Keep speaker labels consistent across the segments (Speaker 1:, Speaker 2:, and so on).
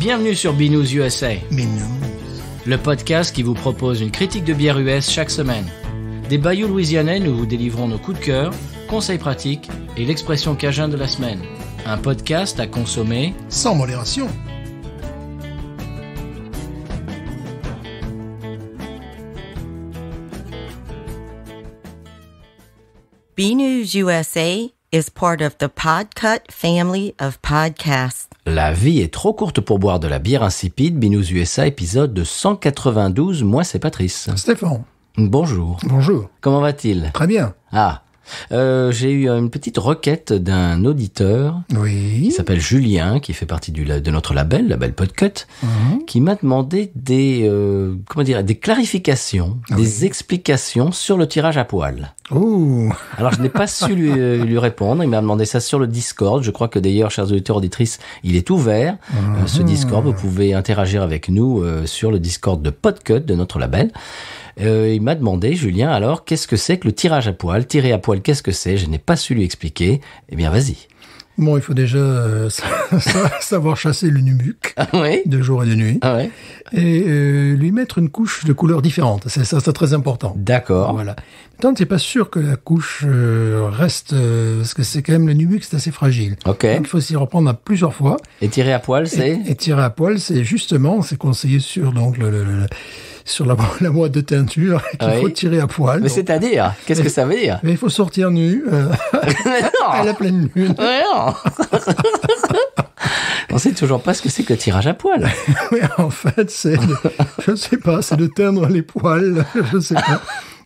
Speaker 1: Bienvenue sur Binous USA,
Speaker 2: Binous.
Speaker 1: le podcast qui vous propose une critique de bière US chaque semaine. Des bayous louisianais, nous vous délivrons nos coups de cœur, conseils pratiques et l'expression cajun de la semaine. Un podcast à consommer
Speaker 2: Sans modération.
Speaker 3: BNews USA is part of the Podcut family of podcasts.
Speaker 1: La vie est trop courte pour boire de la bière insipide. Binous USA, épisode de 192. Moi, c'est Patrice.
Speaker 2: Stéphane.
Speaker 1: Bonjour.
Speaker 2: Bonjour.
Speaker 1: Comment va-t-il?
Speaker 2: Très bien.
Speaker 1: Ah, j'ai eu une petite requête d'un auditeur
Speaker 2: Oui.
Speaker 1: qui s'appelle Julien, qui fait partie de notre label Podcut, qui m'a demandé des clarifications, des explications sur le tirage à poil.
Speaker 2: Oh.
Speaker 1: Alors, je n'ai pas su lui répondre. Il m'a demandé ça sur le Discord. Je crois que d'ailleurs, chers auditeurs, auditrices, il est ouvert, ce Discord. Vous pouvez interagir avec nous sur le Discord de Podcut, de notre label. Il m'a demandé, Julien, alors, qu'est-ce que c'est que le tirage à poil? Tirer à poil, qu'est-ce que c'est? Je n'ai pas su lui expliquer. Eh bien, vas-y.
Speaker 2: Bon, il faut déjà savoir chasser le nubuck
Speaker 1: Ah oui?
Speaker 2: de jour et de nuit.
Speaker 1: Ah ouais?
Speaker 2: Et lui mettre une couche de couleur différente. C'est très important.
Speaker 1: D'accord.
Speaker 2: Voilà. Tant que t'es pas sûr que la couche reste, parce que c'est quand même le nubuck, c'est assez fragile.
Speaker 1: Ok.
Speaker 2: Donc il faut s'y reprendre à plusieurs fois.
Speaker 1: Et tirer à poil, c'est?
Speaker 2: Et tirer à poil, c'est conseillé sur donc sur la boîte de teinture qu'il faut tirer à poil.
Speaker 1: Mais
Speaker 2: donc.
Speaker 1: c'est-à-dire, qu'est-ce que ça veut dire?
Speaker 2: Mais il faut sortir nu à la pleine lune.
Speaker 1: Ouais, non. On sait toujours pas ce que c'est que le tirage à poil.
Speaker 2: Mais en fait, c'est de teindre les poils, je sais pas.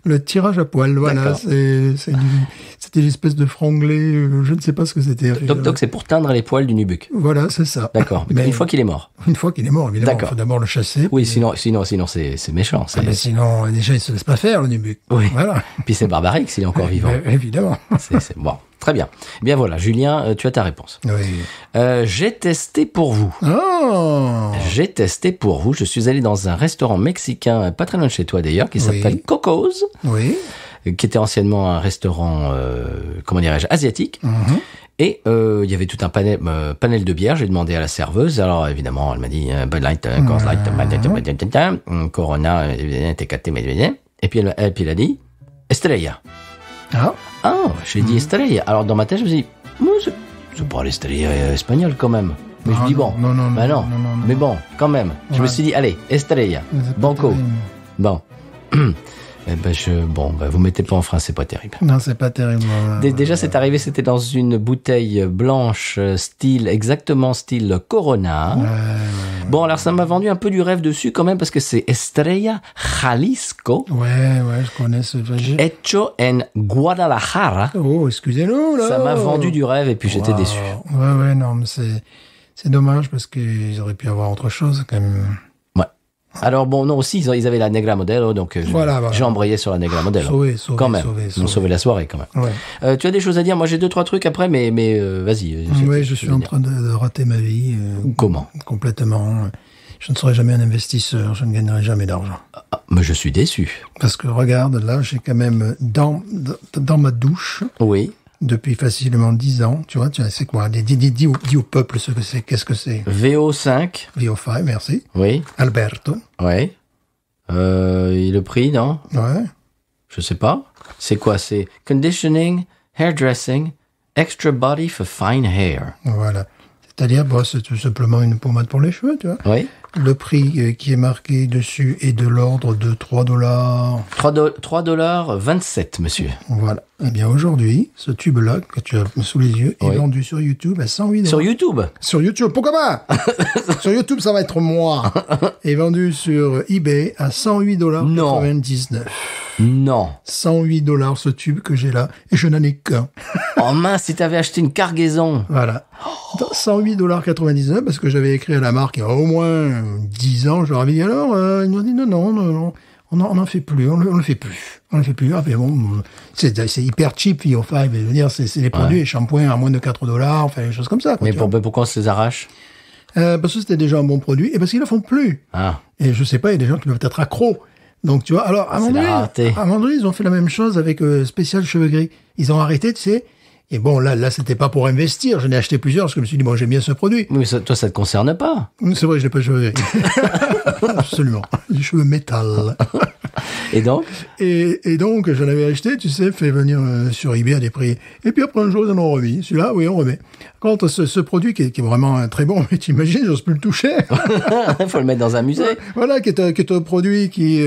Speaker 2: Le tirage à poil, voilà, c'était une espèce de franglais, je ne sais pas ce que c'était.
Speaker 1: Donc c'est pour teindre les poils du nubuck.
Speaker 2: Voilà, c'est ça.
Speaker 1: D'accord. Mais une fois qu'il est mort.
Speaker 2: Une fois qu'il est mort, évidemment.
Speaker 1: D'accord.
Speaker 2: Il faut d'abord le chasser.
Speaker 1: Oui, sinon c'est méchant.
Speaker 2: Mais sinon, déjà, il se laisse pas faire, le nubuck.
Speaker 1: Oui.
Speaker 2: Voilà.
Speaker 1: Puis c'est barbarique s'il est encore vivant.
Speaker 2: Évidemment.
Speaker 1: C'est bon. Très bien. Bien voilà, Julien, tu as ta réponse.
Speaker 2: Oui.
Speaker 1: J'ai testé pour vous.
Speaker 2: Oh!
Speaker 1: J'ai testé pour vous. Je suis allé dans un restaurant mexicain, pas très loin de chez toi d'ailleurs, qui s'appelle Coco's,
Speaker 2: Oui.
Speaker 1: qui était anciennement un restaurant, asiatique. Et il y avait tout un panel de bières. J'ai demandé à la serveuse. Alors évidemment, elle m'a dit Bud Light, Coors Light, Corona, Tecate, et puis elle a dit Estrella.
Speaker 2: Ah,
Speaker 1: J'ai dit Estrella. Alors dans ma tête, je me suis dit, c'est pas l'Estrella espagnol quand même. Mais je dis bon,
Speaker 2: non,
Speaker 1: mais bon, quand même. Je me suis dit, allez, Estrella, banco. Bon. Vous mettez pas en frein, c'est pas terrible.
Speaker 2: non, c'est pas terrible.
Speaker 1: Déjà, c'est arrivé, c'était dans une bouteille blanche, exactement style Corona. Bon, alors ça m'a vendu un peu du rêve dessus quand même, parce que c'est Estrella Jalisco.
Speaker 2: Ouais, je connais ce...
Speaker 1: Hecho en Guadalajara.
Speaker 2: Oh, excusez-nous, là.
Speaker 1: Ça m'a vendu du rêve et puis j'étais déçu.
Speaker 2: Ouais, non, mais c'est dommage parce qu'ils auraient pu avoir autre chose quand même.
Speaker 1: Ouais. Alors bon, non, aussi, ils avaient la Negra Modelo, donc
Speaker 2: voilà.
Speaker 1: j'ai embrayé sur la Negra Modelo.
Speaker 2: Sauvé,
Speaker 1: quand même. Ils ont sauvé la soirée quand même.
Speaker 2: Ouais.
Speaker 1: Tu as des choses à dire? Moi, j'ai 2-3 trucs après, mais vas-y.
Speaker 2: Oui, je suis en train de rater ma vie.
Speaker 1: Comment?
Speaker 2: Complètement. Je ne serai jamais un investisseur, je ne gagnerai jamais d'argent.
Speaker 1: Mais je suis déçu.
Speaker 2: Parce que regarde, là, j'ai quand même dans ma douche...
Speaker 1: Oui.
Speaker 2: Depuis facilement 10 ans, tu vois, c'est quoi? Dis au peuple ce que c'est, qu'est-ce que c'est?
Speaker 1: VO5.
Speaker 2: VO5, merci.
Speaker 1: Oui.
Speaker 2: Alberto.
Speaker 1: Oui. Et le prix, non?
Speaker 2: Ouais.
Speaker 1: Je sais pas. C'est quoi? C'est conditioning, hairdressing, extra body for fine hair.
Speaker 2: Voilà. C'est-à-dire, c'est tout simplement une pommade pour les cheveux, tu vois.
Speaker 1: Oui.
Speaker 2: Le prix qui est marqué dessus est de l'ordre de $3.
Speaker 1: $3,27, monsieur.
Speaker 2: Voilà. Eh bien, aujourd'hui, ce tube-là, que tu as sous les yeux, est vendu sur YouTube à $108.
Speaker 1: Sur YouTube?
Speaker 2: Sur YouTube, pourquoi pas? Sur YouTube, ça va être moi. Est vendu sur eBay à $108,99.
Speaker 1: Non.
Speaker 2: $108 ce tube que j'ai là, et je n'en ai qu'un.
Speaker 1: Oh mince, si t'avais acheté une cargaison.
Speaker 2: Voilà. $108,99 parce que j'avais écrit à la marque il y a au moins 10 ans, je leur avais dit alors, ils m'ont dit non, on n'en fait plus, on le fait plus. Ah, mais bon, c'est hyper cheap, VO5, je veux dire, c'est les produits, les shampoings à moins de $4, enfin, des choses comme ça. Quoi,
Speaker 1: mais pourquoi on se les arrache?
Speaker 2: Parce que c'était déjà un bon produit, et parce qu'ils ne le font plus.
Speaker 1: Ah.
Speaker 2: Et je sais pas, il y a des gens qui peuvent être accros. Donc, tu vois, alors, à un moment donné, ils ont fait la même chose avec spécial cheveux gris. Ils ont arrêté, tu sais, Et bon, là, c'était pas pour investir. J'en ai acheté plusieurs parce que je me suis dit, bon, j'aime bien ce produit.
Speaker 1: Oui, mais toi, ça te concerne pas.
Speaker 2: C'est vrai, je n'ai pas de cheveux gris. Absolument. Les cheveux métal.
Speaker 1: Et donc?
Speaker 2: Et donc, j'en avais acheté, tu sais, fait venir sur eBay à des prix. Et puis après un jour, ils en ont remis. Celui-là, oui, on remet. Par contre, ce produit qui est vraiment très bon, mais t'imagines, j'ose plus le toucher.
Speaker 1: Il faut le mettre dans un musée.
Speaker 2: Voilà, qui est un produit qui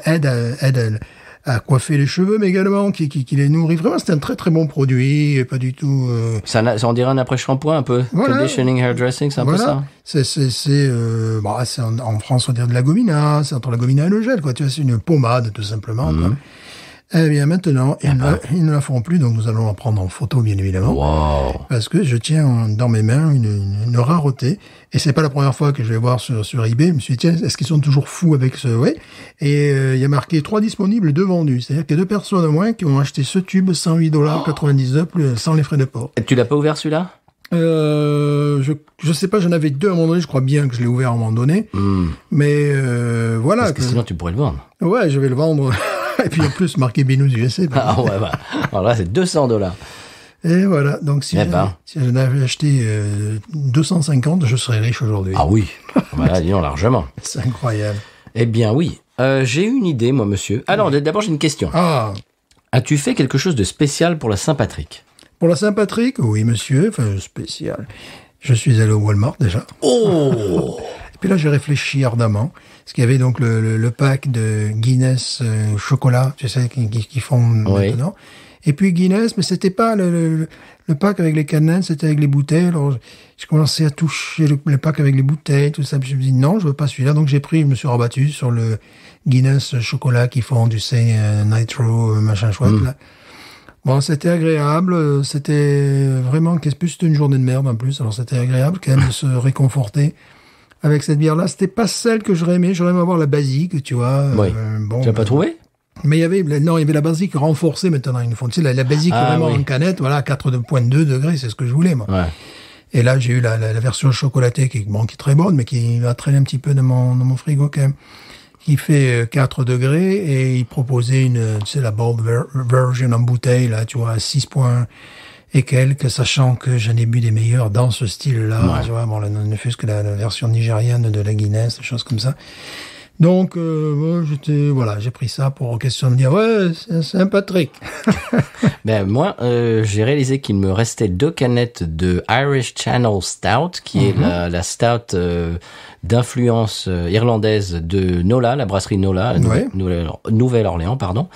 Speaker 2: aide à coiffer les cheveux, mais également qui les nourrit. Vraiment, c'est un très très bon produit, et pas du tout...
Speaker 1: Ça on dirait un après-shampoing un peu.
Speaker 2: Voilà.
Speaker 1: Conditioning hair dressing, c'est un peu ça.
Speaker 2: C'est en France, on dirait de la gomina, c'est entre la gomina et le gel, quoi. Tu vois, c'est une pommade, tout simplement, quoi. Eh bien, maintenant, ils ne la font plus, donc nous allons la prendre en photo, bien évidemment.
Speaker 1: Wow.
Speaker 2: Parce que je tiens dans mes mains une rareté. Et c'est pas la première fois que je vais voir sur eBay. Je me suis dit, tiens, est-ce qu'ils sont toujours fous avec ce, ouais. Et, il y a marqué 3 disponibles, 2 vendus. C'est-à-dire qu'il y a 2 personnes au moins qui ont acheté ce tube, $108,99, sans les frais de port.
Speaker 1: Et tu l'as pas ouvert celui-là?
Speaker 2: Je sais pas, j'en avais 2 à un moment donné, je crois bien que je l'ai ouvert à un moment donné. Mais, voilà.
Speaker 1: Parce que sinon, tu pourrais le vendre.
Speaker 2: Ouais, je vais le vendre. Et puis en plus, marqué Binous USA.
Speaker 1: Ah ouais, bah. Alors là, c'est $200.
Speaker 2: Et voilà, donc si j'en avais acheté 250, je serais riche aujourd'hui.
Speaker 1: Ah oui, voilà, disons largement.
Speaker 2: C'est incroyable.
Speaker 1: Eh bien oui, j'ai une idée, moi, monsieur. Alors, d'abord, j'ai une question.
Speaker 2: Ah,
Speaker 1: As-tu fait quelque chose de spécial pour la Saint-Patrick?
Speaker 2: pour la Saint-Patrick, oui monsieur, enfin spécial. Je suis allé au Walmart déjà.
Speaker 1: Oh.
Speaker 2: Et puis là, j'ai réfléchi ardemment. Parce qu'il y avait donc le pack de Guinness chocolat, tu sais, qui font maintenant. Et puis Guinness, mais c'était pas le pack avec les canettes, c'était avec les bouteilles. Alors, j'ai commencé à toucher le pack avec les bouteilles, tout ça. Puis je me suis dit, non, je veux pas celui-là. Donc je me suis rabattu sur le Guinness chocolat qui font, tu sais, Nitro, machin chouette, là. Bon, c'était agréable. C'était vraiment, c'était une journée de merde en plus. Alors c'était agréable quand même de se réconforter avec cette bière-là. C'était pas celle que j'aurais aimé. J'aurais aimé avoir la basique, tu vois.
Speaker 1: Oui. Tu l'as pas trouvé?
Speaker 2: Mais il y avait la basique renforcée maintenant. Ils font, tu sais, la basique vraiment en canette, voilà, 4,2 degrés, c'est ce que je voulais, moi. Ouais. Et là, j'ai eu la version chocolatée qui est très bonne, mais qui va traîner un petit peu dans mon frigo quand même. Qui fait 4 degrés et il proposait la bold version en bouteille, là, tu vois, à 6 points et quelques, sachant que j'en ai bu des meilleurs dans ce style-là. Ouais. Tu vois, bon, ne fût-ce que la version nigériane de la Guinness, des choses comme ça. Donc, j'ai pris ça pour question de dire, ouais, c'est Saint-Patrick.
Speaker 1: Ben, moi, j'ai réalisé qu'il me restait 2 canettes de Irish Channel Stout, qui est la stout d'influence irlandaise de Nola, la brasserie Nola, Nouvelle-Orléans, pardon.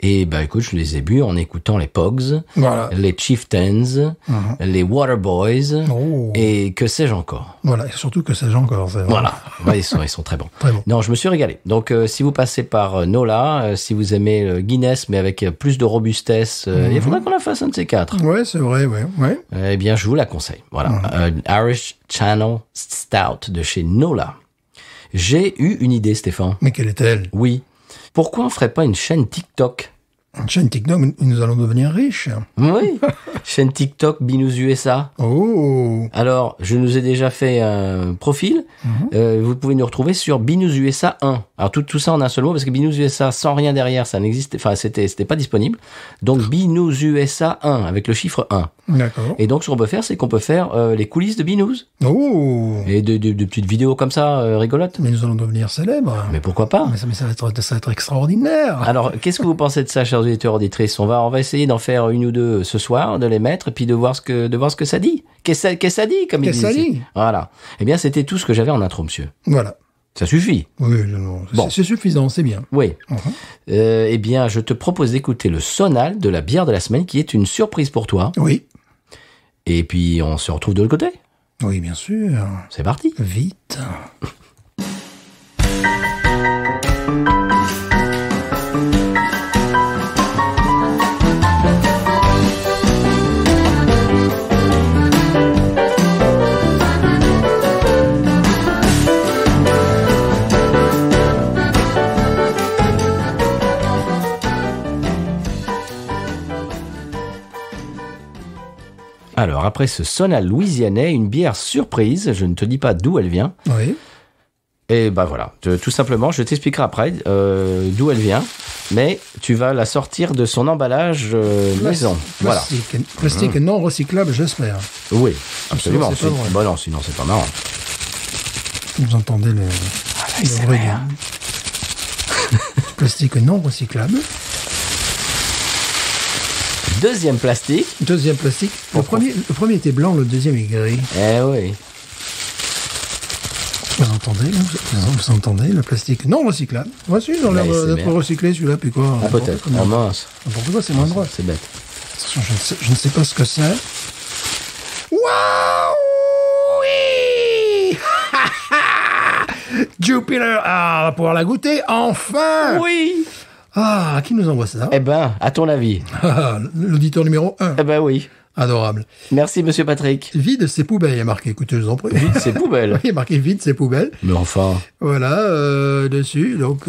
Speaker 1: Et bah écoute, je les ai bu en écoutant les Pogs, les Chieftains, les Waterboys, et que sais-je encore.
Speaker 2: Voilà, et surtout que sais-je encore.
Speaker 1: Voilà, ouais, ils sont très bons.
Speaker 2: Très bon.
Speaker 1: Non, je me suis régalé. Donc si vous passez par Nola, si vous aimez Guinness, mais avec plus de robustesse, il faudrait qu'on la fasse un de ces 4.
Speaker 2: Ouais, c'est vrai, ouais.
Speaker 1: Eh bien, je vous la conseille. Voilà, Irish Channel Stout de chez Nola. J'ai eu une idée, Stéphane.
Speaker 2: Mais quelle est-elle?
Speaker 1: Oui. Pourquoi on ferait pas une chaîne TikTok?
Speaker 2: Une chaîne TikTok, nous allons devenir riches.
Speaker 1: Oui. Chaîne TikTok Binous USA.
Speaker 2: Oh.
Speaker 1: Alors, je nous ai déjà fait un profil. Vous pouvez nous retrouver sur Binous USA 1. Alors, tout ça en un seul mot, parce que Binous USA sans rien derrière, ça n'existait, enfin, c'était pas disponible. Donc, Binous USA 1, avec le chiffre 1.
Speaker 2: D'accord.
Speaker 1: Et donc, ce qu'on peut faire, c'est qu'on peut faire les coulisses de Binous.
Speaker 2: Oh.
Speaker 1: Et de petites vidéos comme ça, rigolotes.
Speaker 2: Mais nous allons devenir célèbres.
Speaker 1: Mais pourquoi pas?
Speaker 2: Mais ça va être extraordinaire.
Speaker 1: Alors, qu'est-ce que vous pensez de ça, chers auditeurs, auditrices? On va essayer d'en faire une ou deux ce soir, de les mettre, et puis de voir ce que ça dit. Qu'est-ce que ça dit, comme ils disent. Voilà. Eh bien, c'était tout ce que j'avais en intro, monsieur.
Speaker 2: Voilà.
Speaker 1: Ça suffit.
Speaker 2: Oui, bon. C'est suffisant, c'est bien.
Speaker 1: Oui. Eh bien, je te propose d'écouter le sonal de la bière de la semaine, qui est une surprise pour toi.
Speaker 2: Oui.
Speaker 1: Et puis, on se retrouve de l'autre côté.
Speaker 2: Oui, bien sûr.
Speaker 1: C'est parti.
Speaker 2: Vite.
Speaker 1: Alors, après ce sonal louisianais, une bière surprise, je ne te dis pas d'où elle vient.
Speaker 2: Oui.
Speaker 1: Et ben voilà, tout simplement, je t'expliquerai après d'où elle vient, mais tu vas la sortir de son emballage maison. Voilà.
Speaker 2: Plastique non recyclable, j'espère.
Speaker 1: Oui, absolument.
Speaker 2: Sinon, c'est pas vrai.
Speaker 1: Bon, non, sinon c'est pas marrant.
Speaker 2: Vous entendez le bruit du plastique non recyclable.
Speaker 1: Deuxième plastique.
Speaker 2: Deuxième plastique. Le premier était blanc, le deuxième est gris.
Speaker 1: Eh oui.
Speaker 2: Vous entendez le plastique non recyclable. Voici, ils ont l'air d'être recyclé celui-là, puis quoi.
Speaker 1: Ah, peut-être. Oh mince.
Speaker 2: N'importe quoi, c'est moins drôle.
Speaker 1: C'est bête.
Speaker 2: Attention, je ne sais pas ce que c'est. Waouh! Oui! Jupiter! Ah, on va pouvoir la goûter, enfin!
Speaker 1: Oui.
Speaker 2: Ah, qui nous envoie ça?
Speaker 1: Eh ben, à ton avis.
Speaker 2: L'auditeur numéro 1.
Speaker 1: Eh ben oui.
Speaker 2: Adorable.
Speaker 1: Merci, monsieur Patrick.
Speaker 2: Vide ses poubelles, il y a marqué. Écoutez, je vous en prie.
Speaker 1: Vide ses poubelles.
Speaker 2: Il y a marqué vide ses poubelles.
Speaker 1: Mais enfin.
Speaker 2: Voilà, dessus, donc...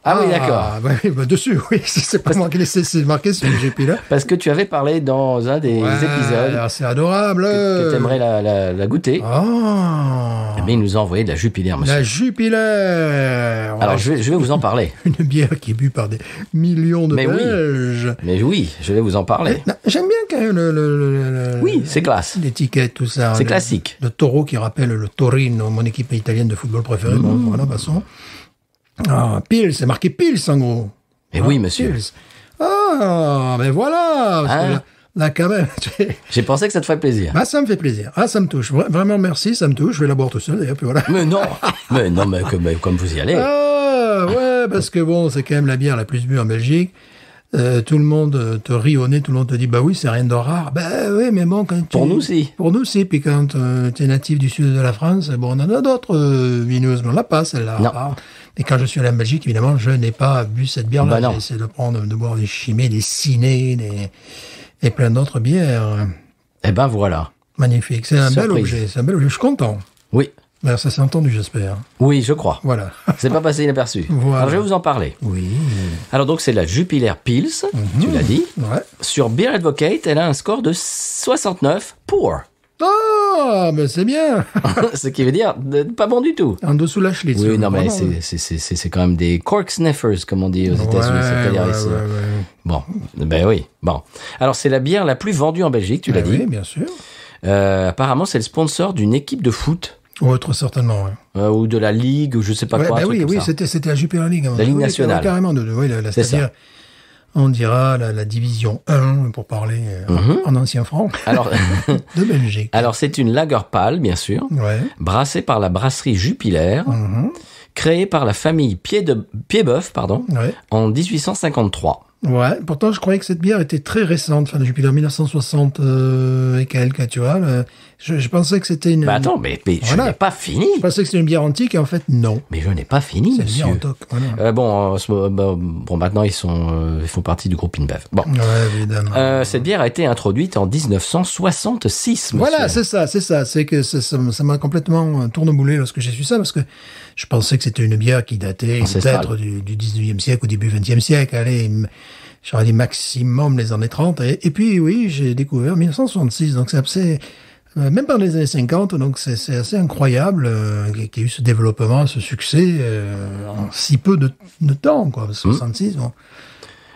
Speaker 1: Ah oui, d'accord.
Speaker 2: Bah, dessus, oui, c'est pas marqué, c'est marqué sur le Jupiler.
Speaker 1: Parce que tu avais parlé dans un des épisodes.
Speaker 2: C'est adorable.
Speaker 1: Que t'aimerais la goûter.
Speaker 2: Oh.
Speaker 1: Eh bien, il nous a envoyé de la Jupiler, monsieur.
Speaker 2: La Jupiler.
Speaker 1: Alors, je vais vous en parler.
Speaker 2: Une bière qui est bue par des millions de Belges.
Speaker 1: Mais oui, je vais vous en parler.
Speaker 2: J'aime bien quand même
Speaker 1: oui, c'est classe.
Speaker 2: L'étiquette, tout ça.
Speaker 1: C'est classique.
Speaker 2: Le taureau qui rappelle le Torino, mon équipe italienne de football préférée. Bon, voilà, passons. Ah, Pils, c'est marqué Pils en gros.
Speaker 1: Mais oui, monsieur.
Speaker 2: Pils. Ah, mais voilà. Parce que là, quand même.
Speaker 1: J'ai pensé que ça te ferait plaisir.
Speaker 2: Bah, ça me fait plaisir. Ah, ça me touche. Vraiment, merci, ça me touche. Je vais la boire tout seul, d'ailleurs, puis voilà.
Speaker 1: Mais non. mais comme vous y allez.
Speaker 2: Ah, ouais, parce que bon, c'est quand même la bière la plus bue en Belgique. Tout le monde te rit au nez, tout le monde te dit bah oui, c'est rien de rare. Bah oui, mais bon, quand
Speaker 1: pour nous si.
Speaker 2: Pour nous si. Puis quand tu es natif du sud de la France, bon, on en a d'autres vineuses, mais on l'a pas celle-là.
Speaker 1: Non.
Speaker 2: Et quand je suis allé en Belgique, évidemment, je n'ai pas bu cette bière-là.
Speaker 1: Bah non.
Speaker 2: J'ai essayé de boire des Chimay, des Ciné, et plein d'autres bières.
Speaker 1: Eh ben voilà.
Speaker 2: Magnifique. C'est un bel objet. C'est un bel objet. Je suis content.
Speaker 1: Oui.
Speaker 2: Ben, ça s'est entendu, j'espère.
Speaker 1: Oui, je crois.
Speaker 2: Voilà.
Speaker 1: C'est pas passé inaperçu.
Speaker 2: Voilà.
Speaker 1: Alors, je vais vous en parler.
Speaker 2: Oui.
Speaker 1: Alors, donc, c'est la Jupiler Pils, tu l'as dit.
Speaker 2: Ouais.
Speaker 1: Sur Beer Advocate, elle a un score de 69 pour.
Speaker 2: Ah, ben c'est bien.
Speaker 1: Ce qui veut dire pas bon du tout.
Speaker 2: En dessous la Schlitz.
Speaker 1: Oui, non, mais c'est quand même des cork sniffers, comme on dit aux États-Unis. C'est-à-dire ici.
Speaker 2: Ouais.
Speaker 1: Bon, ben oui. Bon. Alors, c'est la bière la plus vendue en Belgique, tu l'as dit.
Speaker 2: Oui, bien sûr.
Speaker 1: Apparemment, c'est le sponsor d'une équipe de foot.
Speaker 2: Autre, certainement, ouais.
Speaker 1: Ou de la Ligue, ou je sais pas quoi.
Speaker 2: Ben oui, c'était la Jupiler League.
Speaker 1: La Ligue nationale.
Speaker 2: Carrément, c'est-à-dire, on dira la division 1, pour parler en ancien franc,
Speaker 1: alors,
Speaker 2: de Belgique.
Speaker 1: Alors, c'est une lager pâle, bien sûr, brassée par la brasserie Jupiler, créée par la famille Piedboeuf, en 1853.
Speaker 2: Ouais, pourtant, je croyais que cette bière était très récente, enfin, depuis 1960 et quelques, tu vois. Je pensais que c'était une...
Speaker 1: Bah attends, mais je n'ai pas fini.
Speaker 2: Je pensais que c'était une bière antique, et en fait, non.
Speaker 1: Mais je n'ai pas fini,
Speaker 2: c'est
Speaker 1: monsieur.
Speaker 2: C'est une bière en toc,
Speaker 1: voilà. Bon, maintenant, ils font partie du groupe InBev. Bon.
Speaker 2: Ouais, évidemment.
Speaker 1: Cette bière a été introduite en 1966, monsieur.
Speaker 2: Voilà, c'est ça. C'est que ça m'a complètement tourneboulé lorsque j'ai su ça, parce que je pensais que c'était une bière qui datait peut-être du 19e siècle ou début 20e siècle. Allez, j'aurais dit maximum les années 30. Et puis, oui, j'ai découvert 1966. Donc, c'est même pas dans les années 50. Donc, c'est assez incroyable qu'il y ait eu ce développement, ce succès en si peu de temps, quoi. 66, bon.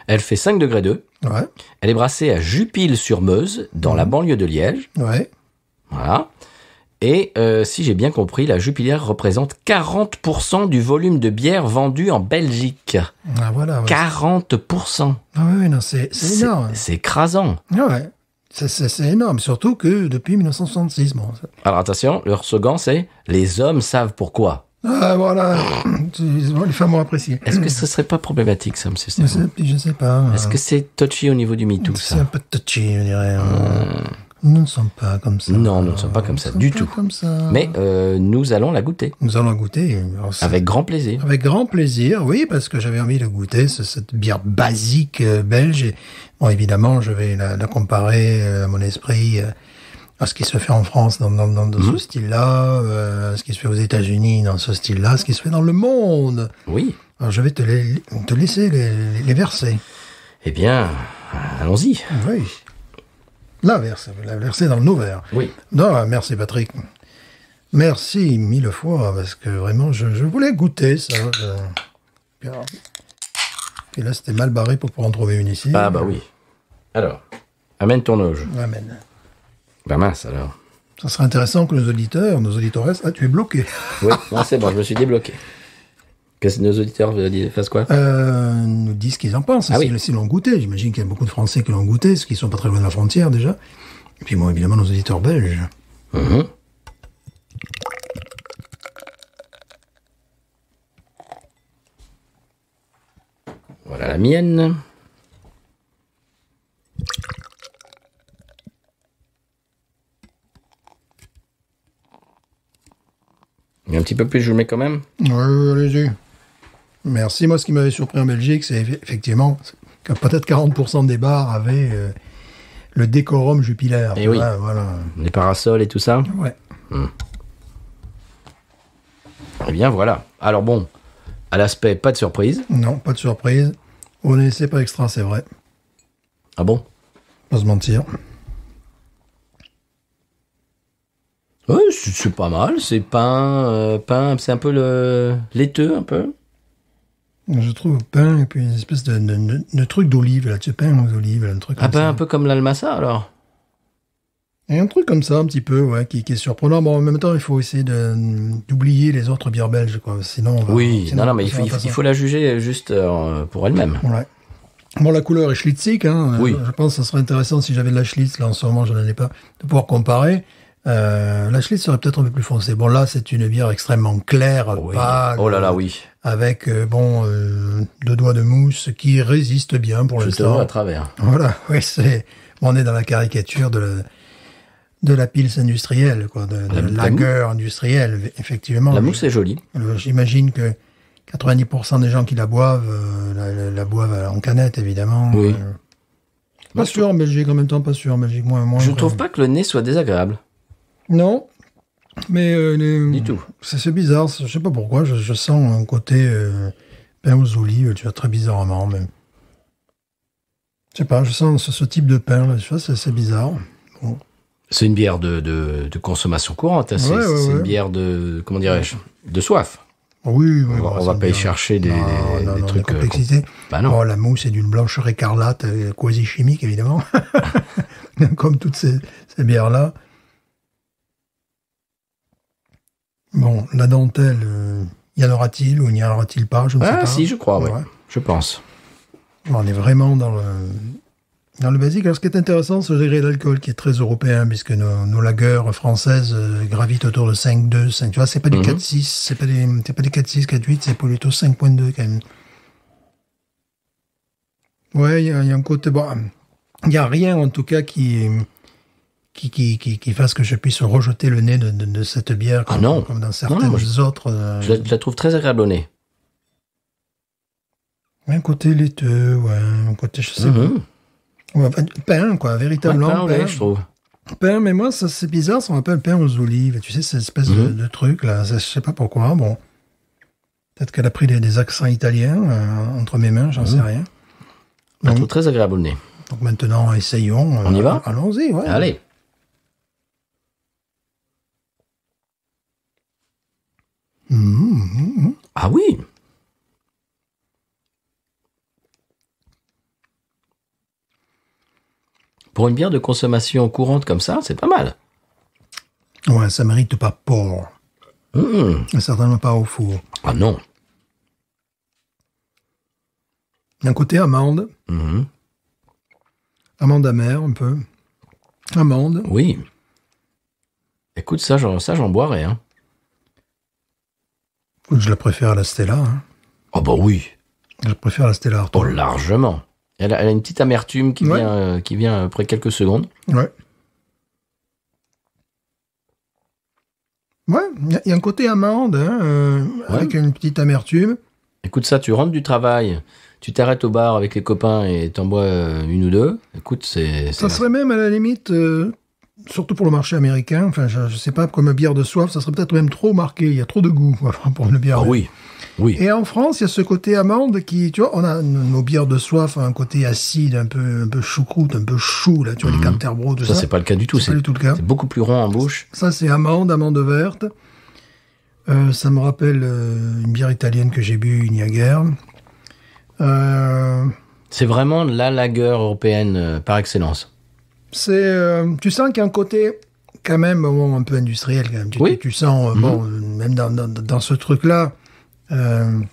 Speaker 1: Elle fait 5 degrés 2.
Speaker 2: Ouais.
Speaker 1: Elle est brassée à Jupille-sur-Meuse, dans la banlieue de Liège.
Speaker 2: Ouais.
Speaker 1: Voilà. Et si j'ai bien compris, la Jupiler représente 40% du volume de bière vendu en Belgique.
Speaker 2: Ah, voilà. Ouais.
Speaker 1: 40%.
Speaker 2: Ah oui, non, c'est énorme.
Speaker 1: C'est écrasant.
Speaker 2: Ah ouais. C'est énorme, surtout que depuis 1966. Bon,
Speaker 1: alors attention, leur slogan c'est « Les hommes savent pourquoi ».
Speaker 2: Ah voilà, les femmes ont apprécié.
Speaker 1: Est-ce que ce serait pas problématique, ça, monsieur Stéphane ?
Speaker 2: Je sais pas.
Speaker 1: Est-ce que c'est touchy au niveau du MeToo, ça ?
Speaker 2: C'est un peu touchy, je dirais. Nous ne sommes pas comme ça.
Speaker 1: Non, nous ne sommes pas comme ça du tout.
Speaker 2: Comme ça.
Speaker 1: Mais nous allons la goûter.
Speaker 2: Nous allons la goûter.
Speaker 1: Avec grand plaisir.
Speaker 2: Avec grand plaisir, oui, parce que j'avais envie de goûter cette bière basique belge. Et, bon, évidemment, je vais la comparer à mon esprit à ce qui se fait en France dans ce style-là, ce qui se fait aux États-Unis dans ce style-là, ce qui se fait dans le monde.
Speaker 1: Oui.
Speaker 2: Alors, je vais te laisser les verser.
Speaker 1: Eh bien, allons-y.
Speaker 2: Oui. La verser dans nos verres.
Speaker 1: Oui.
Speaker 2: Non, merci Patrick. Merci 1000 fois, parce que vraiment, je voulais goûter ça. Puis là, c'était mal barré pour pouvoir en trouver une ici.
Speaker 1: Ah bah oui. Alors, amène ton auge.
Speaker 2: Amen.
Speaker 1: Bah mince alors.
Speaker 2: Ça serait intéressant que nos auditeurs, nos auditeuresses... Ah, tu es bloqué.
Speaker 1: Oui, non, c'est bon, je me suis débloqué. Qu'est-ce que nos auditeurs fassent quoi?
Speaker 2: Nous disent ce qu'ils en pensent,
Speaker 1: Ah
Speaker 2: s'ils l'ont goûté. J'imagine qu'il y a beaucoup de Français qui l'ont goûté, parce qu'ils sont pas très loin de la frontière déjà. Et puis bon, évidemment, nos auditeurs belges.
Speaker 1: Mhm. Voilà la mienne. Et un petit peu plus, je le mets quand même.
Speaker 2: Oui, allez-y. Merci. Moi, ce qui m'avait surpris en Belgique, c'est effectivement que peut-être 40% des bars avaient le décorum jupilaire.
Speaker 1: Eh oui.
Speaker 2: Voilà.
Speaker 1: Les parasols et tout ça.
Speaker 2: Ouais.
Speaker 1: Eh bien, voilà. Alors bon, à l'aspect, pas de surprise.
Speaker 2: Non, pas de surprise. On n'est pas extra, c'est vrai.
Speaker 1: Ah bon?
Speaker 2: Pas se mentir.
Speaker 1: Oui, c'est pas mal. C'est pain, c'est un peu laiteux, un peu.
Speaker 2: Je trouve pain et puis une espèce de truc d'olive, là. Tu sais, pain aux olives, là, un truc
Speaker 1: Ah
Speaker 2: comme
Speaker 1: ben,
Speaker 2: ça.
Speaker 1: un peu comme l'almasa, alors.
Speaker 2: Et un truc comme ça, un petit peu, ouais, qui est surprenant. Bon, en même temps, il faut essayer d'oublier les autres bières belges, quoi. Sinon, on va,
Speaker 1: Oui,
Speaker 2: sinon,
Speaker 1: non, mais
Speaker 2: ça va pas
Speaker 1: il faut la juger juste pour elle-même.
Speaker 2: Ouais. Bon, la couleur est schlitzique, hein.
Speaker 1: Oui.
Speaker 2: Je pense que ça serait intéressant si j'avais de la Schlitz, là, en ce moment, je n'en ai pas, de pouvoir comparer. La Schlitz serait peut-être un peu plus foncée. Bon, là, c'est une bière extrêmement claire,
Speaker 1: Oui.
Speaker 2: pâle.
Speaker 1: Oh là là, oui.
Speaker 2: Avec, deux doigts de mousse qui résiste bien pour
Speaker 1: Je te
Speaker 2: l'instant.
Speaker 1: vois à travers.
Speaker 2: Voilà, oui, on est dans la caricature de la pils industrielle, quoi, de la lager industrielle, effectivement.
Speaker 1: La mousse est jolie.
Speaker 2: J'imagine que 90% des gens qui la boivent, la boivent en canette, évidemment.
Speaker 1: Oui.
Speaker 2: Pas sûr en Belgique, en même temps, pas sûr en Belgique, moins.
Speaker 1: Je trouve pas que le nez soit désagréable.
Speaker 2: Non, mais
Speaker 1: Du tout.
Speaker 2: c'est bizarre, je sais pas pourquoi, je sens un côté pain aux olives, tu vois, très bizarrement, mais... Je sais pas, je sens ce type de pain, là, tu vois, c'est bizarre. Bon.
Speaker 1: C'est une bière de consommation courante. Hein. C'est
Speaker 2: Ouais.
Speaker 1: une bière de, comment dirais-je, de soif.
Speaker 2: Oui,
Speaker 1: On va pas y chercher des trucs...
Speaker 2: de complexité.
Speaker 1: Bah non.
Speaker 2: Oh, la mousse est d'une blancheur écarlate, quasi chimique, évidemment. Comme toutes ces bières-là. Bon, la dentelle, y en aura-t-il ou n'y en aura-t-il pas, je ne sais pas.
Speaker 1: Ah si, je crois, oui.
Speaker 2: Ouais.
Speaker 1: Je pense.
Speaker 2: Bon, on est vraiment dans le basique. Alors, ce qui est intéressant, c'est le degré d'alcool qui est très européen, puisque nos lagers françaises gravitent autour de 5,2, 5. Tu vois, c'est pas du 4,6, c'est pas des 4,6, 4,8, c'est plutôt 5,2 quand même. Ouais, il y a un côté... Bon, il n'y a rien, en tout cas, qui fasse que je puisse rejeter le nez de cette bière, comme,
Speaker 1: non.
Speaker 2: comme dans certaines
Speaker 1: Non,
Speaker 2: autres.
Speaker 1: Je la trouve très agréable au nez.
Speaker 2: Un côté laiteux, ouais, un côté, je sais pas. Ouais, pain, quoi, véritablement.
Speaker 1: Pain au lait, je trouve.
Speaker 2: Pain, mais moi, ça, c'est bizarre, ça m'appelle pain aux olives. Tu sais, cette espèce de truc, là, je sais pas pourquoi, bon. Peut-être qu'elle a pris des accents italiens entre mes mains, j'en sais rien.
Speaker 1: Je la trouve très agréable au nez.
Speaker 2: Donc maintenant, essayons.
Speaker 1: On y va?
Speaker 2: Allons-y, ouais.
Speaker 1: Allez. Ah oui. Pour une bière de consommation courante comme ça, c'est pas mal.
Speaker 2: Ouais, ça mérite pas porc. Certainement pas au four.
Speaker 1: Ah non.
Speaker 2: D'un côté, amande. Amande amère, un peu. Amande.
Speaker 1: Oui. Écoute, ça j'en boirais. Hein.
Speaker 2: Je la préfère à la Stella. Hein.
Speaker 1: Oh bah oui.
Speaker 2: Je préfère la Stella Artois.
Speaker 1: Oh, largement. Elle a une petite amertume qui vient après quelques secondes.
Speaker 2: Ouais. Ouais, il y a un côté amande, hein, avec une petite amertume.
Speaker 1: Écoute ça, tu rentres du travail, tu t'arrêtes au bar avec les copains et t'en bois une ou deux. Écoute,
Speaker 2: Ça serait même à la limite surtout pour le marché américain. Enfin, je sais pas, comme bière de soif, ça serait peut-être même trop marqué. Il y a trop de goût voilà, pour une bière.
Speaker 1: Ah oui, oui.
Speaker 2: Et en France, il y a ce côté amande qui, tu vois, on a nos bières de soif, un côté acide, un peu choucroute, un peu chou, là, tu vois, les Canterbro, tout ça.
Speaker 1: Ça, c'est pas le cas du tout.
Speaker 2: C'est pas du tout le cas.
Speaker 1: C'est beaucoup plus rond en bouche.
Speaker 2: Ça, c'est amande verte. Ça me rappelle une bière italienne que j'ai bu il y a guère.
Speaker 1: C'est vraiment la lager européenne par excellence.
Speaker 2: Tu sens qu'il y a un côté quand même bon, un peu industriel quand même.
Speaker 1: Oui.
Speaker 2: Tu sens bon même dans ce truc-là. Mais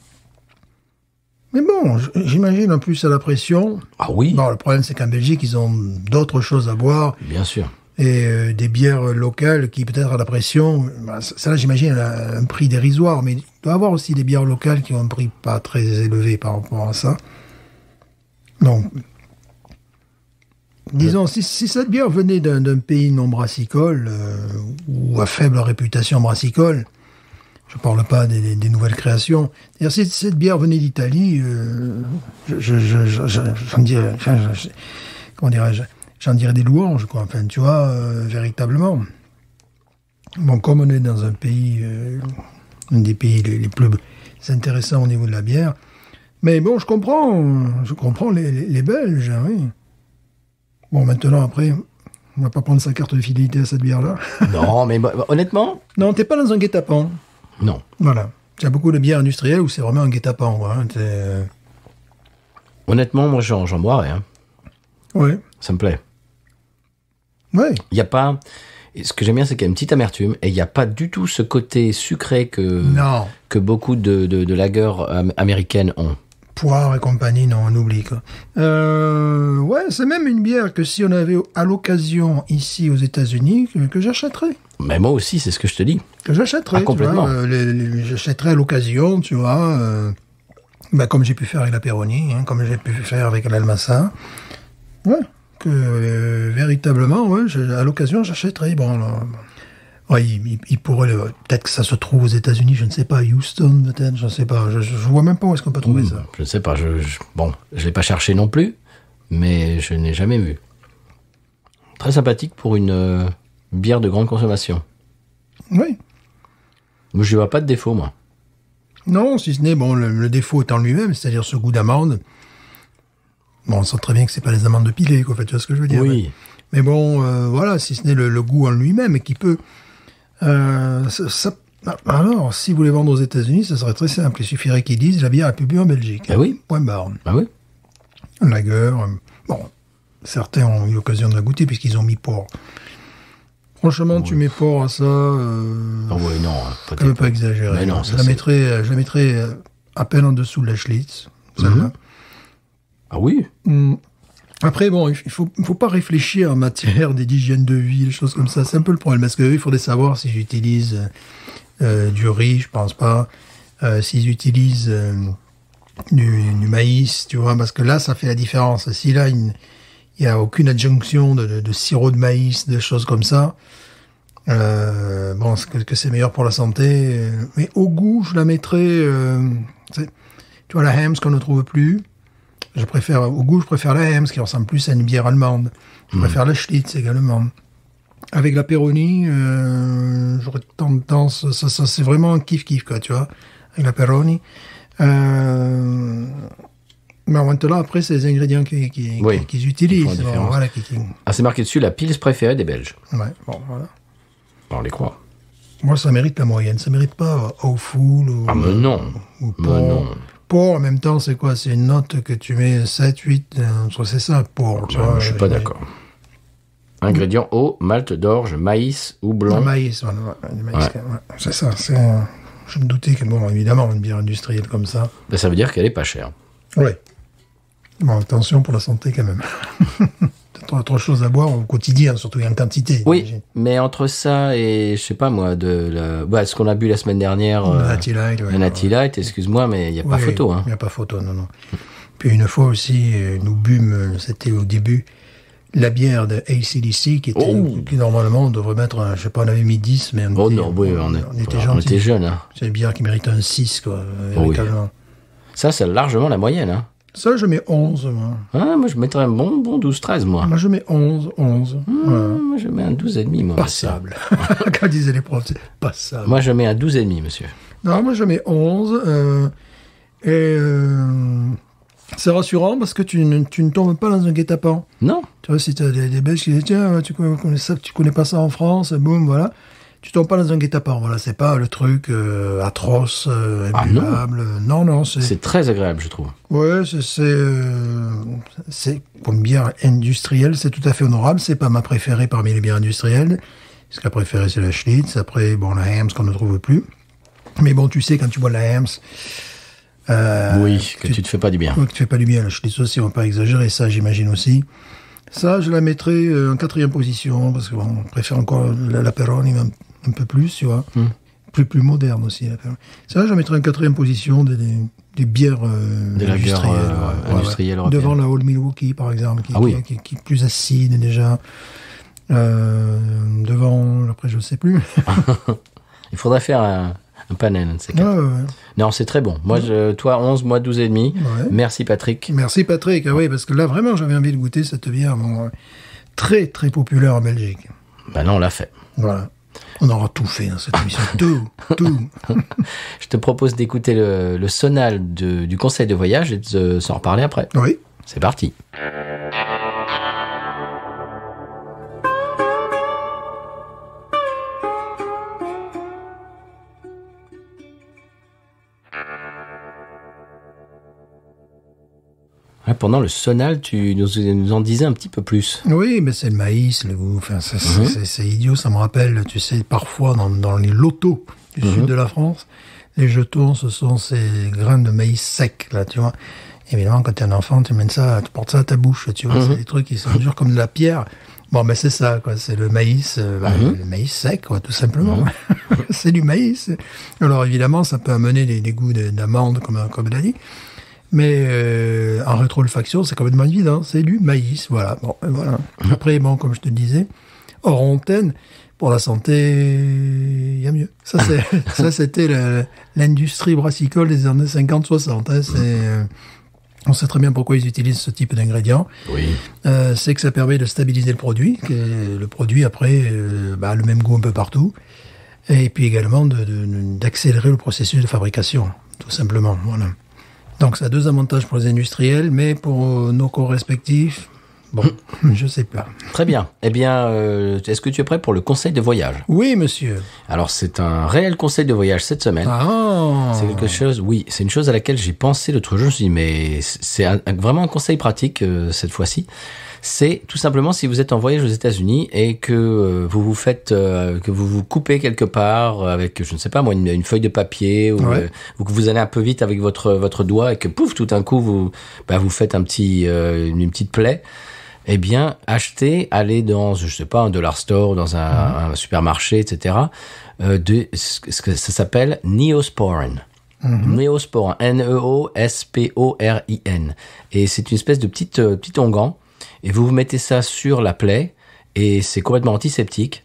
Speaker 2: bon, j'imagine en plus à la pression.
Speaker 1: Ah oui.
Speaker 2: Bon, le problème c'est qu'en Belgique ils ont d'autres choses à boire.
Speaker 1: Bien sûr.
Speaker 2: Et des bières locales qui peut-être à la pression, ça là j'imagine a un prix dérisoire, mais il doit y avoir aussi des bières locales qui ont un prix pas très élevé par rapport à ça. Donc, disons, si cette bière venait d'un pays non brassicole ou à faible réputation brassicole, je parle pas des nouvelles créations. C'est-à-dire, si cette bière venait d'Italie, j'en dirais, comment dirais-je, j'en dirais des louanges, quoi. Enfin, tu vois, véritablement. Bon, comme on est dans un pays, un des pays les plus intéressants au niveau de la bière. Mais bon, je comprends les Belges, hein, oui. Bon, maintenant, après, on va pas prendre sa carte de fidélité à cette bière-là.
Speaker 1: Non, mais honnêtement,
Speaker 2: Non, t'es pas dans un guet-apens.
Speaker 1: non.
Speaker 2: Voilà. Il y a beaucoup de bières industrielles où c'est vraiment un guet-apens, quoi. Hein.
Speaker 1: Honnêtement, moi, j'en boirais. Hein.
Speaker 2: Ouais.
Speaker 1: Ça me plaît.
Speaker 2: Ouais.
Speaker 1: Il y a pas... Et ce que j'aime bien, c'est qu'il y a une petite amertume et il n'y a pas du tout ce côté sucré que beaucoup de lagers américaines ont.
Speaker 2: Poire et compagnie, non, on oublie, quoi. Ouais, c'est même une bière que si on avait à l'occasion ici aux États-Unis, que j'achèterais.
Speaker 1: Mais moi aussi, c'est ce que je te dis.
Speaker 2: Que j'achèterais.
Speaker 1: Ah, complètement.
Speaker 2: J'achèterais à l'occasion, tu vois, comme j'ai pu faire avec la Peroni, hein, comme j'ai pu faire avec l'Almassa. Ouais, que véritablement, ouais, à l'occasion, j'achèterais. Bon, là, ouais, il pourrait, peut-être que ça se trouve aux États-Unis, je ne sais pas, Houston, peut-être, je ne sais pas. Je vois même pas où est-ce qu'on peut trouver ça.
Speaker 1: Je ne sais pas. Bon, je l'ai pas cherché non plus, mais je n'ai jamais vu. Très sympathique pour une bière de grande consommation.
Speaker 2: Oui.
Speaker 1: Moi, je ne vois pas de défaut, moi.
Speaker 2: Non, si ce n'est, bon, le défaut étant lui-même, c'est-à-dire ce goût d'amande. Bon, on sent très bien que c'est pas les amandes pilées, quoi, en fait, tu vois ce que je veux dire.
Speaker 1: Oui.
Speaker 2: Mais bon, voilà, si ce n'est le goût en lui-même, qui peut... alors, si vous les vendez aux États-Unis, ça serait très simple. Il suffirait qu'ils disent la bière est plus bu en Belgique.
Speaker 1: Ah oui.
Speaker 2: Point barre.
Speaker 1: Ah oui.
Speaker 2: Un lager. Bon, certains ont eu l'occasion de la goûter puisqu'ils ont mis porc. Franchement,
Speaker 1: Oui.
Speaker 2: tu mets porc à ça...
Speaker 1: Oh, oui, non.
Speaker 2: quand même pas exagéré.
Speaker 1: Mais non,
Speaker 2: je la mettrais à peine en dessous de la Schlitz. Celle-là.
Speaker 1: Ah oui.
Speaker 2: Après, bon, il faut pas réfléchir en matière d'hygiène de vie, des choses comme ça. C'est un peu le problème. Parce qu'il faudrait savoir si j'utilise du riz, je pense pas. S'ils utilisent du maïs, tu vois, parce que là, ça fait la différence. Si là, il y a aucune adjonction de sirop de maïs, des choses comme ça, bon, que c'est meilleur pour la santé. Mais au goût, je la mettrais... tu vois, la Hamm's qu'on ne trouve plus. Au goût, je préfère la Hamm's qui ressemble plus à une bière allemande. Je préfère la Schlitz également. Avec la Peroni, j'aurais tendance, ça c'est vraiment un kiff-kiff, quoi, tu vois. Avec la Peroni. Mais maintenant, après, c'est les ingrédients qu'ils utilisent.
Speaker 1: Ils font la différence.
Speaker 2: Voilà,
Speaker 1: Ah, c'est marqué dessus la pils préférée des Belges.
Speaker 2: ouais, bon, voilà.
Speaker 1: On les croit.
Speaker 2: Moi, ça mérite la moyenne. Ça mérite pas au full ou...
Speaker 1: Ah, mais non.
Speaker 2: ou
Speaker 1: Mais
Speaker 2: porc.
Speaker 1: non.
Speaker 2: Porc, en même temps, c'est quoi? C'est une note que tu mets 7, 8, c'est ça, porc, tu vois.
Speaker 1: Je suis pas d'accord. Ingrédients eau, malt d'orge, maïs,
Speaker 2: Le
Speaker 1: houblon.
Speaker 2: maïs, voilà, du maïs,
Speaker 1: Ouais.
Speaker 2: ouais, c'est ça. Je me doutais que, bon, évidemment, une bière industrielle comme ça.
Speaker 1: Ben, ça veut dire qu'elle est pas chère.
Speaker 2: Oui. Bon, attention pour la santé, quand même. Peut-être autre chose à boire au quotidien, surtout en quantité.
Speaker 1: Oui,
Speaker 2: j'imagine.
Speaker 1: mais entre ça et, je sais pas moi, ce qu'on a bu la semaine dernière,
Speaker 2: Le Natty Light, ouais.
Speaker 1: le Natty Light, excuse-moi, mais il n'y a pas
Speaker 2: Oui,
Speaker 1: photo. Hein.
Speaker 2: Il n'y a pas photo, non. Puis une fois aussi, nous bûmes, c'était au début, la bière de AC/DC qui normalement on devrait mettre, je sais pas, on avait mis 10, mais on
Speaker 1: était jeunes. Hein.
Speaker 2: C'est une bière qui mérite un 6, quoi,
Speaker 1: Oh oui.
Speaker 2: véritablement.
Speaker 1: Ça, c'est largement la moyenne. Hein.
Speaker 2: Ça, je mets 11, moi.
Speaker 1: Ah, moi, je mettrais un bon 12-13, moi.
Speaker 2: Moi, je mets 11. Voilà.
Speaker 1: Moi, je mets un 12,5, moi.
Speaker 2: Passable. Quand disaient les profs, c'est passable.
Speaker 1: Moi, je mets un 12,5, monsieur.
Speaker 2: Non, moi, je mets 11. C'est rassurant parce que tu ne tombes pas dans un guet-apens.
Speaker 1: Non.
Speaker 2: Tu vois, si tu as des Belges qui disent, tiens, tu connais pas ça en France, boum, voilà. Tu tombes pas dans un guet-apens. Voilà, c'est pas le truc atroce, imbuvable. Non,
Speaker 1: C'est très agréable, je trouve.
Speaker 2: Ouais, c'est pour une bière industrielle, c'est tout à fait honorable. C'est pas ma préférée parmi les bières industrielles. Parce que la préférée, c'est la Schlitz. Après, bon, la Hams qu'on ne trouve plus. Mais bon, tu sais, quand tu bois de la Hams,
Speaker 1: oui, que tu te fais pas du bien.
Speaker 2: que tu fais pas du bien. La Schlitz aussi, on va pas exagérer. Ça, j'imagine aussi. Ça, je la mettrais en 4e position. Parce que bon, on préfère encore la Peroni un peu plus, tu vois. Plus moderne aussi, la Peroni. Ça, je la mettrais en 4e position des bières
Speaker 1: industrielles européennes.
Speaker 2: Devant la Old Milwaukee, par exemple, qui est plus acide déjà. Devant, après, je ne sais plus.
Speaker 1: Il faudrait faire un panel. Non, c'est très bon. Moi, toi, 11, moi, 12,5. Ouais. Merci, Patrick.
Speaker 2: Merci, Patrick. Ah oui, parce que là, vraiment, j'avais envie de goûter cette bière très, très populaire en Belgique.
Speaker 1: Ben non, on l'a fait.
Speaker 2: Voilà. On aura tout fait dans cette émission. Tout.
Speaker 1: Je te propose d'écouter le sonal du conseil de voyage et de s'en reparler après.
Speaker 2: Oui.
Speaker 1: C'est parti. Pendant le sonal, tu nous en disais un petit peu plus.
Speaker 2: Oui, mais c'est le maïs, le goût. Enfin, c'est idiot, ça me rappelle, tu sais, parfois dans les lotos du sud de la France, les jetons, ce sont ces grains de maïs secs, là, tu vois. Évidemment, quand tu es un enfant, tu portes ça à ta bouche, tu vois. C'est des trucs qui sont durs comme de la pierre. Bon, ben c'est ça, quoi. C'est le maïs, le maïs sec, quoi, tout simplement. C'est du maïs. Alors, évidemment, ça peut amener des goûts d'amande, comme il a dit. Mais en rétro-olfaction, c'est complètement évident. C'est du maïs, voilà. Bon, voilà. Après, bon, comme je te disais, hors antenne, pour la santé, il y a mieux. Ça, c'était l'industrie brassicole des années 50-60. Hein. On sait très bien pourquoi ils utilisent ce type d'ingrédients.
Speaker 1: Oui.
Speaker 2: C'est que ça permet de stabiliser le produit. Que le produit, après, le même goût un peu partout. Et puis également d'accélérer le processus de fabrication, tout simplement. Voilà. Donc, ça a 2 avantages pour les industriels, mais pour nos corps respectifs, bon, je sais pas.
Speaker 1: Très bien. Eh bien, est-ce que tu es prêt pour le conseil de voyage?
Speaker 2: Oui, monsieur.
Speaker 1: Alors, c'est un réel conseil de voyage cette semaine.
Speaker 2: Ah.
Speaker 1: C'est quelque chose, oui, c'est une chose à laquelle j'ai pensé l'autre jour. Je me suis dit, mais c'est vraiment un conseil pratique cette fois-ci. C'est tout simplement si vous êtes en voyage aux États-Unis et que vous vous coupez quelque part avec, je ne sais pas moi, une feuille de papier ou que vous allez un peu vite avec votre doigt et que pouf, tout d'un coup vous faites une petite plaie. Eh bien, allez dans, je sais pas, un dollar store, dans un supermarché, etc. Ce que ça s'appelle Neosporin. Neosporin, Neosporin. Et c'est une espèce de petit onguent. Et vous mettez ça sur la plaie et c'est complètement antiseptique.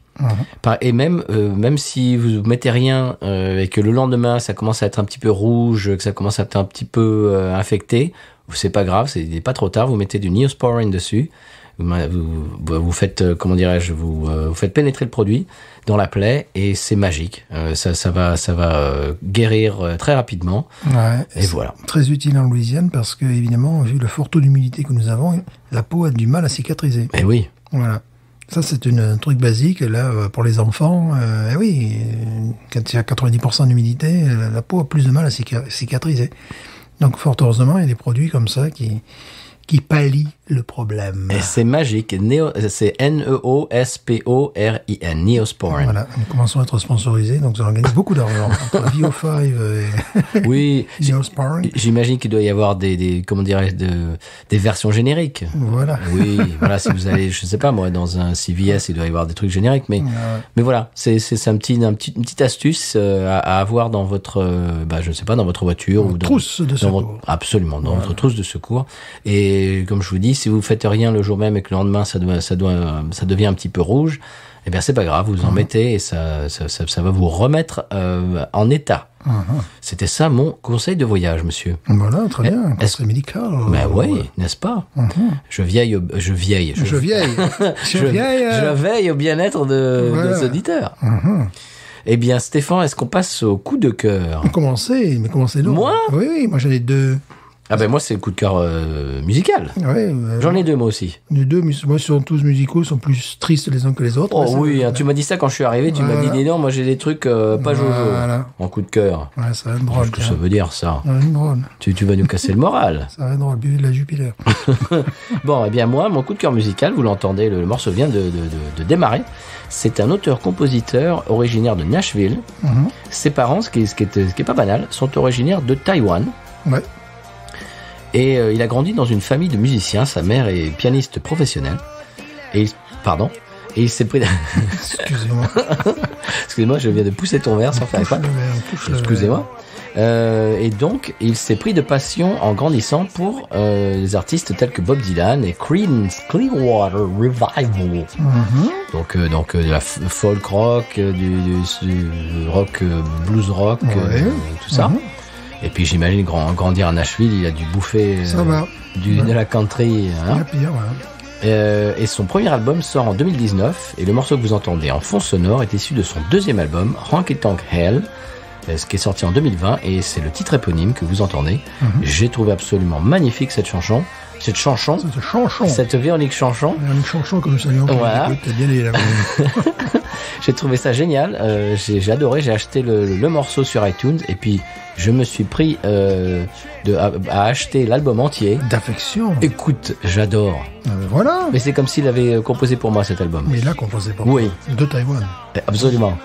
Speaker 1: Et même si vous mettez rien et que le lendemain ça commence à être un petit peu rouge, que ça commence à être un petit peu infecté, c'est pas grave, c'est pas trop tard. Vous mettez du Neosporin dessus, vous faites vous faites pénétrer le produit dans la plaie et c'est magique. Ça va guérir très rapidement. Ouais, et voilà.
Speaker 2: Très utile en Louisiane parce que évidemment, vu le fort taux d'humidité que nous avons, la peau a du mal à cicatriser.
Speaker 1: Et oui.
Speaker 2: Voilà. Ça, c'est un truc basique. Là, pour les enfants, oui, quand il y a 90% d'humidité, la peau a plus de mal à cicatriser. Donc, fort heureusement, il y a des produits comme ça qui pallient le problème.
Speaker 1: Et c'est magique. C'est Neosporin. Neosporin.
Speaker 2: Voilà. Nous commençons à être sponsorisés, donc ça organise beaucoup d'argent. Entre VO5 et
Speaker 1: oui.
Speaker 2: Neosporin.
Speaker 1: J'imagine qu'il doit y avoir des versions génériques.
Speaker 2: Voilà.
Speaker 1: Oui, voilà. Si vous allez, je sais pas moi, dans un CVS, il doit y avoir des trucs génériques, mais voilà. C'est une petite astuce à avoir dans votre, je sais pas, dans votre voiture ou dans
Speaker 2: trousse de secours.
Speaker 1: Absolument, dans votre trousse de secours. Et comme je vous dis, si vous faites rien le jour même et que le lendemain ça devient un petit peu rouge, eh bien c'est pas grave, vous en mettez et ça va vous remettre en état. C'était ça mon conseil de voyage, monsieur.
Speaker 2: Voilà, très bien.
Speaker 1: est-ce-
Speaker 2: Conseil médical.
Speaker 1: Ben oui, n'est-ce pas? Je veille,
Speaker 2: Je vieille. Je vieille.
Speaker 1: je veille au bien-être de
Speaker 2: Voilà.
Speaker 1: nos auditeurs. Eh bien, Stéphane, est-ce qu'on passe au coup de cœur?
Speaker 2: Commencez donc.
Speaker 1: Moi
Speaker 2: Oui, moi j'en ai deux.
Speaker 1: Ah ben moi, c'est le coup de cœur musical.
Speaker 2: Ouais,
Speaker 1: J'en ai deux, moi aussi.
Speaker 2: les deux, moi, sont tous musicaux, sont plus tristes les uns que les autres.
Speaker 1: Oh
Speaker 2: mais ça-
Speaker 1: oui, hein, tu m'as dit ça quand je suis arrivé, tu m'as
Speaker 2: Voilà.
Speaker 1: dit, non, moi j'ai des trucs pas jojo
Speaker 2: Voilà.
Speaker 1: en coup de cœur.
Speaker 2: Ouais, ça va être drôle.
Speaker 1: Qu'est-ce que ça veut dire, ça?
Speaker 2: Ça va être drôle.
Speaker 1: Tu vas nous casser le moral.
Speaker 2: Ça va être drôle. Buvez de la Jupiler.
Speaker 1: Bon, eh bien moi, mon coup de cœur musical, vous l'entendez, le morceau vient de démarrer. C'est un auteur-compositeur originaire de Nashville. Ses parents, ce qui est pas banal, sont originaires de Taïwan.
Speaker 2: Ouais.
Speaker 1: Et il a grandi dans une famille de musiciens. Sa mère est pianiste professionnelle. Et il s'est pris...
Speaker 2: Excusez-moi.
Speaker 1: Excusez-moi, je viens de pousser ton verre sans faire
Speaker 2: Touche
Speaker 1: exprès.
Speaker 2: le verre, touche le verre.
Speaker 1: Excusez-moi. Et donc, il s'est pris de passion en grandissant pour les artistes tels que Bob Dylan et Creedence Clearwater Revival. Donc de la folk rock, du rock blues rock,
Speaker 2: Ouais.
Speaker 1: tout ça. Et puis j'imagine grandir à Nashville, il a dû bouffer
Speaker 2: Ça va.
Speaker 1: de la country. Hein.
Speaker 2: La pire, ouais.
Speaker 1: Et son premier album sort en 2019 et le morceau que vous entendez en fond sonore est issu de son deuxième album, Honky Tonk Hell, ce qui est sorti en 2020 et c'est le titre éponyme que vous entendez. J'ai trouvé absolument magnifique cette chanson.
Speaker 2: C'est chanson.
Speaker 1: Cette Véronique Chanson.
Speaker 2: Une chanson que nous saluons.
Speaker 1: Voilà.
Speaker 2: Bien évidemment.
Speaker 1: J'ai trouvé ça génial. J'ai adoré. J'ai acheté le morceau sur iTunes et puis je me suis pris à acheter l'album entier.
Speaker 2: D'affection.
Speaker 1: Écoute, j'adore.
Speaker 2: Voilà.
Speaker 1: Mais c'est comme s'il avait composé pour moi cet album.
Speaker 2: Mais là, composé par
Speaker 1: Oui.
Speaker 2: de Taïwan.
Speaker 1: Absolument.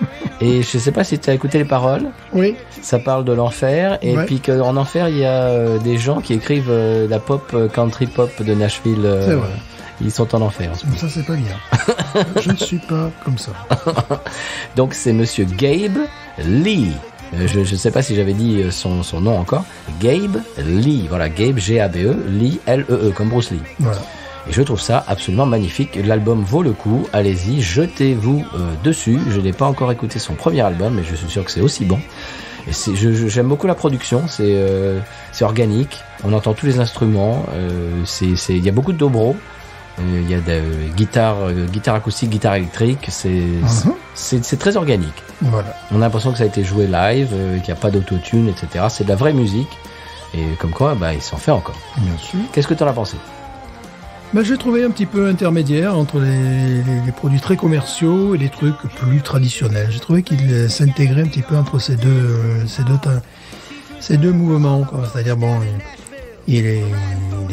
Speaker 1: Et je sais pas si tu as écouté les paroles.
Speaker 2: Oui.
Speaker 1: Ça parle de l'enfer et
Speaker 2: Ouais.
Speaker 1: puis qu'en enfer il y a des gens qui écrivent la pop country pop de Nashville.
Speaker 2: C'est vrai.
Speaker 1: Ils sont en enfer en ce moment.
Speaker 2: Ça, c'est pas bien. Je ne suis pas comme ça.
Speaker 1: Donc c'est monsieur Gabe Lee. Je ne sais pas si j'avais dit son nom encore. Gabe Lee. Voilà, Gabe G-A-B-E, Lee L-E-E, comme Bruce Lee.
Speaker 2: Voilà.
Speaker 1: Et je trouve ça absolument magnifique. L'album vaut le coup. Allez-y, jetez-vous dessus. Je n'ai pas encore écouté son premier album, mais je suis sûr que c'est aussi bon. Et j'aime beaucoup la production. C'est organique. On entend tous les instruments. Il y a beaucoup de dobro. Il y a de guitare acoustique, guitare électrique. C'est très organique.
Speaker 2: Voilà.
Speaker 1: On a l'impression que ça a été joué live, qu'il n'y a pas d'autotune, etc. C'est de la vraie musique. Et comme quoi, bah, il s'en fait encore.
Speaker 2: Bien sûr.
Speaker 1: Qu'est-ce que tu en as pensé?
Speaker 2: Ben, j'ai trouvé un petit peu intermédiaire entre les produits très commerciaux et les trucs plus traditionnels. J'ai trouvé qu'il s'intégrait un petit peu entre ces deux mouvements, quoi. C'est-à-dire, bon, il est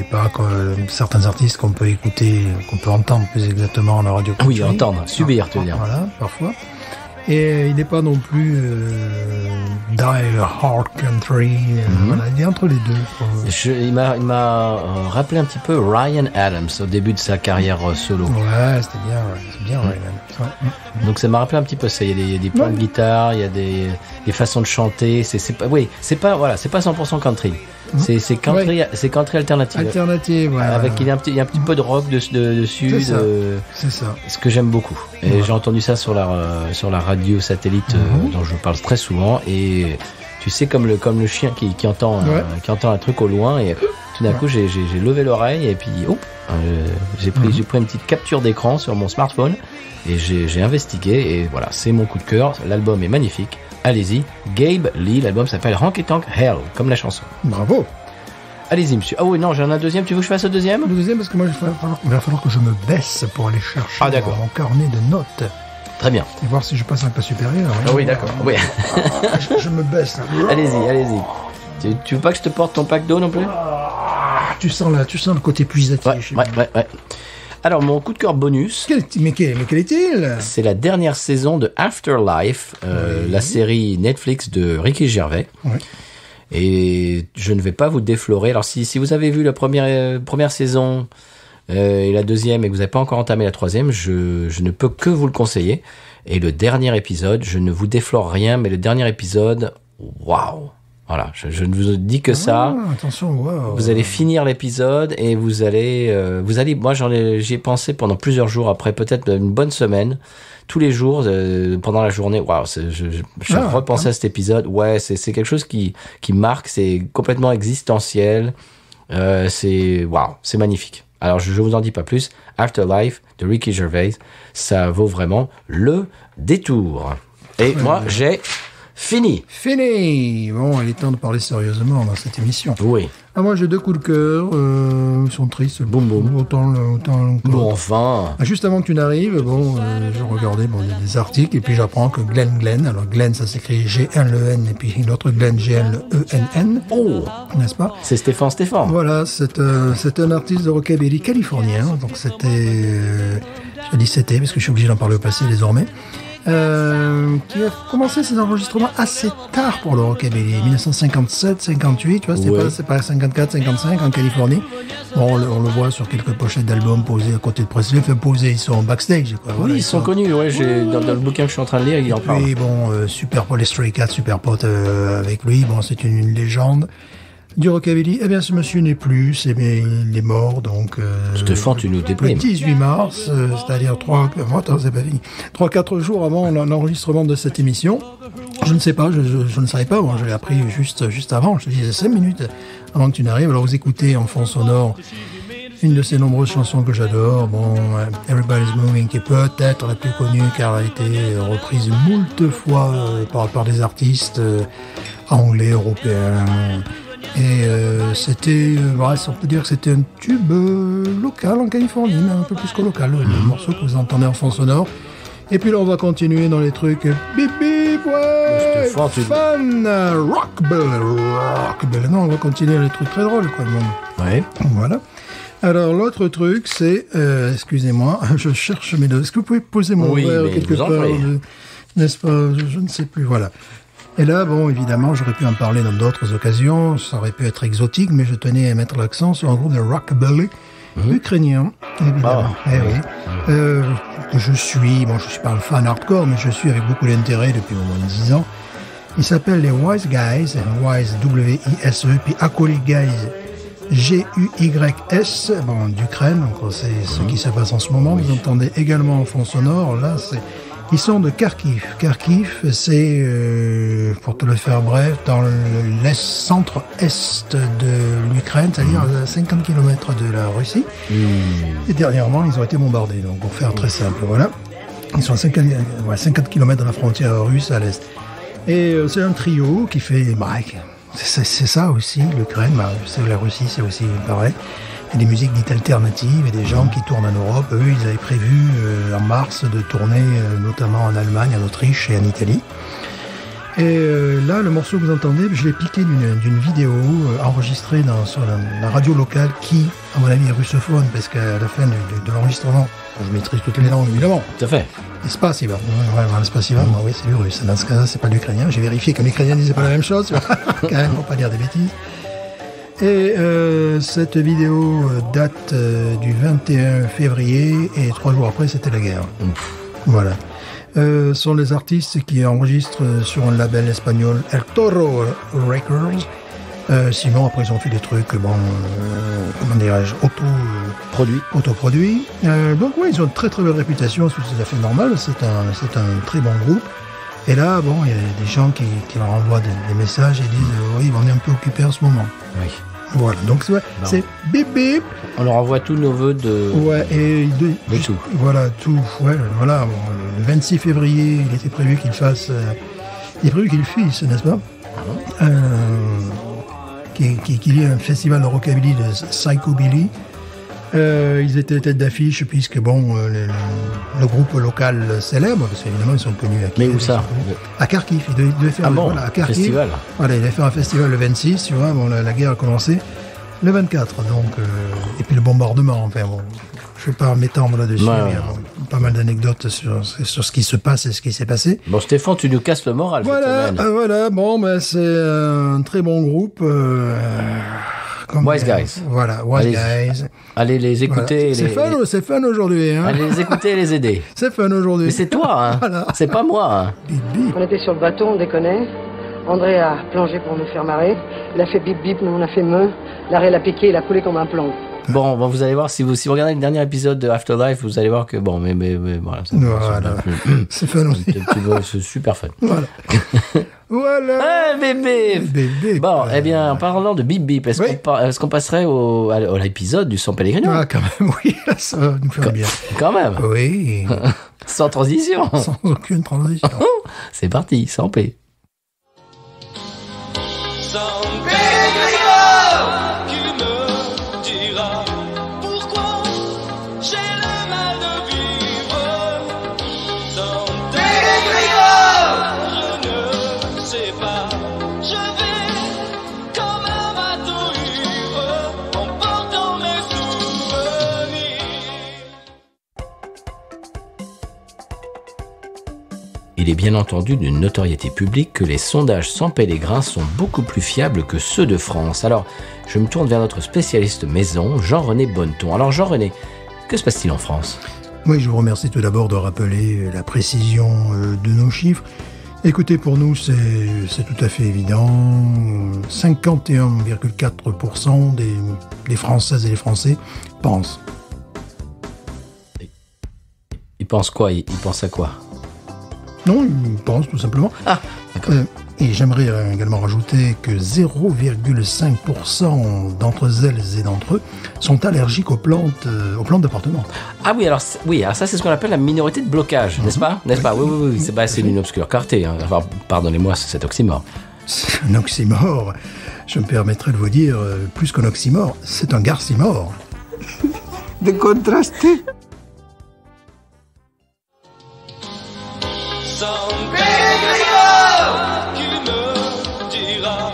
Speaker 2: pas comme certains artistes qu'on peut écouter, qu'on peut entendre plus exactement à la radio.
Speaker 1: Oui, entendre, subir, tu veux dire.
Speaker 2: Voilà, parfois. Et il n'est pas non plus die hard country. Voilà, il est entre les deux. Quoi.
Speaker 1: Il m'a rappelé un petit peu Ryan Adams au début de sa carrière solo.
Speaker 2: Ouais, c'était bien, ouais. C'est bien, Ryan Adams. Ouais.
Speaker 1: Donc ça m'a rappelé un petit peu ça. Il y a des points de guitare, il y a des façons de chanter. C'est pas 100% country. C'est country, c'est country alternative.
Speaker 2: Alternative, ouais.
Speaker 1: Avec il y a un petit peu de rock dessus.
Speaker 2: C'est ça.
Speaker 1: Ce que j'aime beaucoup. Et j'ai entendu ça sur la radio satellite dont je parle très souvent. Et tu sais comme le chien qui entend un truc au loin et tout d'un coup j'ai levé l'oreille et puis j'ai pris une petite capture d'écran sur mon smartphone et j'ai investigué et voilà, c'est mon coup de cœur. L'album est magnifique. Allez-y, Gabe Lee, l'album s'appelle Honky Tonk Hell, comme la chanson.
Speaker 2: Bravo.
Speaker 1: Allez-y, monsieur. Ah oui, non, j'en ai un deuxième. Tu veux que je fasse le deuxième?
Speaker 2: Le deuxième, parce que moi, il va falloir que je me baisse pour aller chercher mon carnet de notes.
Speaker 1: Très bien.
Speaker 2: Et voir si je passe un pas supérieur.
Speaker 1: Ah oui, d'accord. Oui.
Speaker 2: Je me baisse.
Speaker 1: Allez-y. Tu veux pas que je te porte ton pack d'eau non plus?
Speaker 2: Tu sens le côté puisatif.
Speaker 1: Ouais. Alors, mon coup de cœur bonus.
Speaker 2: Mais quel est-il?
Speaker 1: C'est la dernière saison de Afterlife, la série Netflix de Ricky Gervais.
Speaker 2: Oui.
Speaker 1: Et je ne vais pas vous déflorer. Alors, si vous avez vu la première saison et la deuxième et que vous n'avez pas encore entamé la troisième, je ne peux que vous le conseiller. Et le dernier épisode, je ne vous déflore rien, mais le dernier épisode, waouh! Voilà, je ne vous dis que ça.
Speaker 2: Attention, wow.
Speaker 1: Vous allez finir l'épisode et vous allez, moi j'y ai pensé pendant plusieurs jours après, peut-être une bonne semaine, tous les jours, pendant la journée. Waouh, je repensais à cet épisode. Ouais, c'est quelque chose qui marque, c'est complètement existentiel. C'est magnifique. Alors je vous en dis pas plus. Afterlife de Ricky Gervais, ça vaut vraiment le détour. Et moi j'ai fini.
Speaker 2: Bon, il est temps de parler sérieusement dans cette émission.
Speaker 1: Oui.
Speaker 2: Ah, moi, j'ai 2 coups de cœur. Ils sont tristes.
Speaker 1: Boum, boum.
Speaker 2: Autant.
Speaker 1: Bon, enfin.
Speaker 2: Ah, juste avant que tu n'arrives, je regardais des articles et puis j'apprends que Glenn, alors Glenn, ça s'écrit G-L-E-N et puis l'autre Glenn, G-L-E-N-N.
Speaker 1: Oh,
Speaker 2: n'est-ce pas?
Speaker 1: c'est Stéphane.
Speaker 2: Voilà, c'est un artiste de rockabilly californien. Donc je dis c'était parce que je suis obligé d'en parler au passé désormais. Qui a commencé ses enregistrements assez tard pour le rockabilly, 1957, 58, tu vois, c'est pas 54, 55 en Californie. Bon, on le voit sur quelques pochettes d'albums posés à côté de Presley, ils sont backstage, quoi.
Speaker 1: Oui, ils sont connus, ouais, dans le bouquin que je suis en train de lire, il en parle.
Speaker 2: Oui, super Paul, les Stray Cats, super pote avec lui, c'est une légende du rockabilly. Eh bien, ce monsieur n'est plus, il est mort, donc...
Speaker 1: Stéphane, tu nous déprimes.
Speaker 2: Le 18 mars, c'est-à-dire 3-4 jours avant l'enregistrement de cette émission. Je ne sais pas, je ne savais pas, moi, je l'ai appris juste avant, je te disais 5 minutes avant que tu n'arrives. Alors, vous écoutez en fond sonore une de ces nombreuses chansons que j'adore, Everybody's Moving, qui est peut-être la plus connue, car elle a été reprise moult fois par des artistes anglais, européens... Et on peut dire que c'était un tube local en Californie, mais un peu plus que local, le morceau que vous entendez en fond sonore. Et puis là, on va continuer dans les trucs bip bip, ouais, fun, rockable. Non, on va continuer dans les trucs très drôles, quoi.
Speaker 1: Ouais.
Speaker 2: Voilà. Alors, l'autre truc, c'est, excusez-moi, je cherche mes deux. Est-ce que vous pouvez poser mon verre quelque part, n'est-ce pas? Je ne sais plus, voilà. Et là, évidemment, j'aurais pu en parler dans d'autres occasions, ça aurait pu être exotique, mais je tenais à mettre l'accent sur un groupe de rockabilly ukrainien, évidemment. Je suis pas un fan hardcore, mais je suis avec beaucoup d'intérêt depuis au moins 10 ans. Ils s'appellent les Wise Guys, Wise W-I-S-E, puis Acolyte Guys, G-U-Y-S, d'Ukraine, donc c'est ce qui se passe en ce moment. Vous entendez également en fond sonore, là, ils sont de Kharkiv. Kharkiv, c'est, pour te le faire bref, dans centre-est de l'Ukraine, c'est-à-dire à 50 km de la Russie. Et dernièrement, ils ont été bombardés. Donc, pour faire très simple, voilà. Ils sont à 50 km de la frontière russe à l'est. Et c'est un trio qui fait... c'est ça aussi, l'Ukraine. C'est la Russie, c'est aussi pareil. Il y a des musiques dites alternatives et des gens qui tournent en Europe. Eux, ils avaient prévu en mars de tourner notamment en Allemagne, en Autriche et en Italie. Et là, le morceau que vous entendez, je l'ai piqué d'une vidéo enregistrée sur la radio locale qui, à mon avis, est russophone, parce qu'à la fin de l'enregistrement, je maîtrise toutes les langues, évidemment.
Speaker 1: Tout à fait.
Speaker 2: Spasiba. Ouais, Spasiba, oui, c'est du russe. Dans ce cas-là, c'est pas l'ukrainien. J'ai vérifié que l'ukrainien disait pas la même chose. Quand même, faut pas dire des bêtises. Et cette vidéo date du 21 février et 3 jours après, c'était la guerre. Voilà. Sont les artistes qui enregistrent sur un label espagnol, El Toro Records. Sinon, après, ils ont fait des trucs, comment dirais-je, autoproduits. Donc, oui, ils ont une très très belle réputation, c'est tout à fait normal. C'est un très bon groupe. Et là, il y a des gens qui leur envoient des messages et disent oui, on est un peu occupés en ce moment.
Speaker 1: Oui.
Speaker 2: Voilà, donc c'est bip bip.
Speaker 1: On leur envoie tous nos vœux de...
Speaker 2: Ouais, et
Speaker 1: tout.
Speaker 2: Voilà, tout. Ouais, voilà. Le 26 février, il était prévu qu'il fasse... il est prévu qu'il fisse, n'est-ce pas? Qu'il y ait un festival de rockabilly de Psychobilly. Ils étaient tête d'affiche puisque le groupe local célèbre, parce qu'évidemment ils sont connus à Kiev.
Speaker 1: Mais où ça?
Speaker 2: À Kharkiv, ils devaient faire à Kharkiv,
Speaker 1: festival.
Speaker 2: Voilà, ils devaient faire un festival le 26, tu vois, la guerre a commencé le 24, donc et puis le bombardement, enfin je vais pas m'étendre là-dessus, mais il y a pas mal d'anecdotes sur ce qui se passe et ce qui s'est passé.
Speaker 1: Bon, Stéphane, tu nous casses le moral cette semaine.
Speaker 2: C'est un très bon groupe.
Speaker 1: Wise Guys.
Speaker 2: Voilà, Wise Guys.
Speaker 1: Allez les écouter.
Speaker 2: Voilà. C'est fun aujourd'hui. Hein.
Speaker 1: Allez les écouter et les aider.
Speaker 2: C'est fun aujourd'hui.
Speaker 1: Mais c'est toi, hein.
Speaker 2: Voilà.
Speaker 1: C'est pas moi. Hein.
Speaker 4: On était sur le bateau, on déconnait. André a plongé pour nous faire marrer. Il a fait bip bip, nous on a fait meu. L'arrêt l'a piqué, il a coulé comme un plomb.
Speaker 1: Bon, vous allez voir, si vous regardez le dernier épisode de Afterlife, vous allez voir que bon, mais voilà.
Speaker 2: Voilà. C'est fun aussi.
Speaker 1: C'est super fun.
Speaker 2: Voilà. Voilà.
Speaker 1: Ah, bébé.
Speaker 2: Bébé.
Speaker 1: Bon, eh bien, en parlant de bip bip, est-ce qu'on passerait à l'épisode du San Pellegrino?
Speaker 2: Ah, quand même, oui, ça va nous faire bien.
Speaker 1: Quand même.
Speaker 2: Oui.
Speaker 1: Sans transition.
Speaker 2: Sans aucune transition.
Speaker 1: C'est parti, sans P.
Speaker 5: San Pellegrino, qui me dira pourquoi j'ai le mal de vivre. San Pellegrino, je ne sais pas, je vais comme un bateau ivre en portant mes souvenirs.
Speaker 1: Il est bien entendu d'une notoriété publique que les sondages San Pellegrin sont beaucoup plus fiables que ceux de France. Alors, je me tourne vers notre spécialiste maison, Jean-René Bonneton. Alors, Jean-René, que se passe-t-il en France?
Speaker 2: Oui, je vous remercie tout d'abord de rappeler la précision de nos chiffres. Écoutez, pour nous, c'est tout à fait évident. 51,4% des Françaises et des Français pensent.
Speaker 1: Ils pensent quoi? Ils pensent à quoi?
Speaker 2: Non, ils pensent tout simplement.
Speaker 1: Ah, d'accord.
Speaker 2: Et j'aimerais également rajouter que 0,5% d'entre elles et d'entre eux sont allergiques aux plantes d'appartement.
Speaker 1: Ah oui, alors ça, c'est ce qu'on appelle la minorité de blocage, n'est-ce pas? N'est-ce pas? Oui. C'est une obscure clarté. Hein. Enfin, pardonnez-moi, c'est cet oxymore.
Speaker 2: C'est un oxymore. Je me permettrai de vous dire, plus qu'un oxymore, c'est un garcimore. De contraster.
Speaker 5: San Pellegrino, qui me dira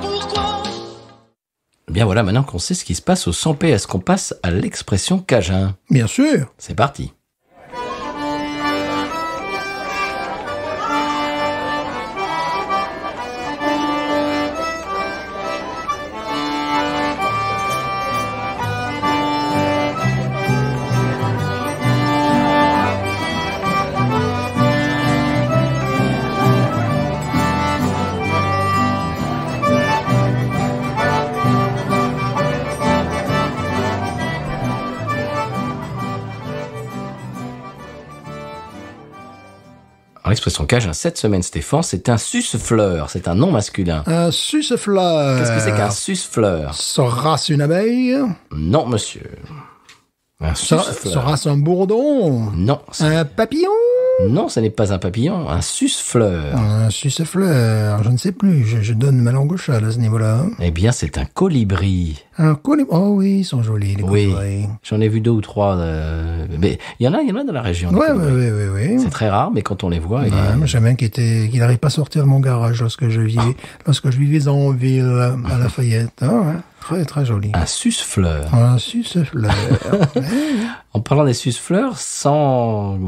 Speaker 5: pourquoi.
Speaker 1: Bien voilà, maintenant qu'on sait ce qui se passe au San P, est-ce qu'on passe à l'expression cajun?
Speaker 2: Bien sûr.
Speaker 1: C'est parti. L'expression cajun cette semaine, Stéphane, c'est un suce-fleur, c'est un nom masculin.
Speaker 2: Un suce-fleur.
Speaker 1: Qu'est-ce que c'est qu'un suce-fleur?
Speaker 2: Sera-ce une abeille?
Speaker 1: Non, monsieur. Un suce-fleur.
Speaker 2: Sera-ce un bourdon?
Speaker 1: Non.
Speaker 2: Un papillon?
Speaker 1: Non, ce n'est pas un papillon, un suce-fleur.
Speaker 2: Un suce-fleur, je ne sais plus, je donne ma langue au chat à ce niveau-là.
Speaker 1: Eh bien, c'est un colibri.
Speaker 2: Un colibri, oh oui, ils sont jolis les colibris.
Speaker 1: J'en ai vu 2 ou 3, mais il y en a dans la région.
Speaker 2: Oui.
Speaker 1: C'est très rare, mais quand on les voit...
Speaker 2: Moi, j'aime bien qu'il n'arrive pas à sortir de mon garage lorsque je vivais en ville, à Lafayette. Ouais. Très, très joli.
Speaker 1: Un suce-fleur.
Speaker 2: Un suce-fleur. Oui.
Speaker 1: En parlant des suce-fleurs, sans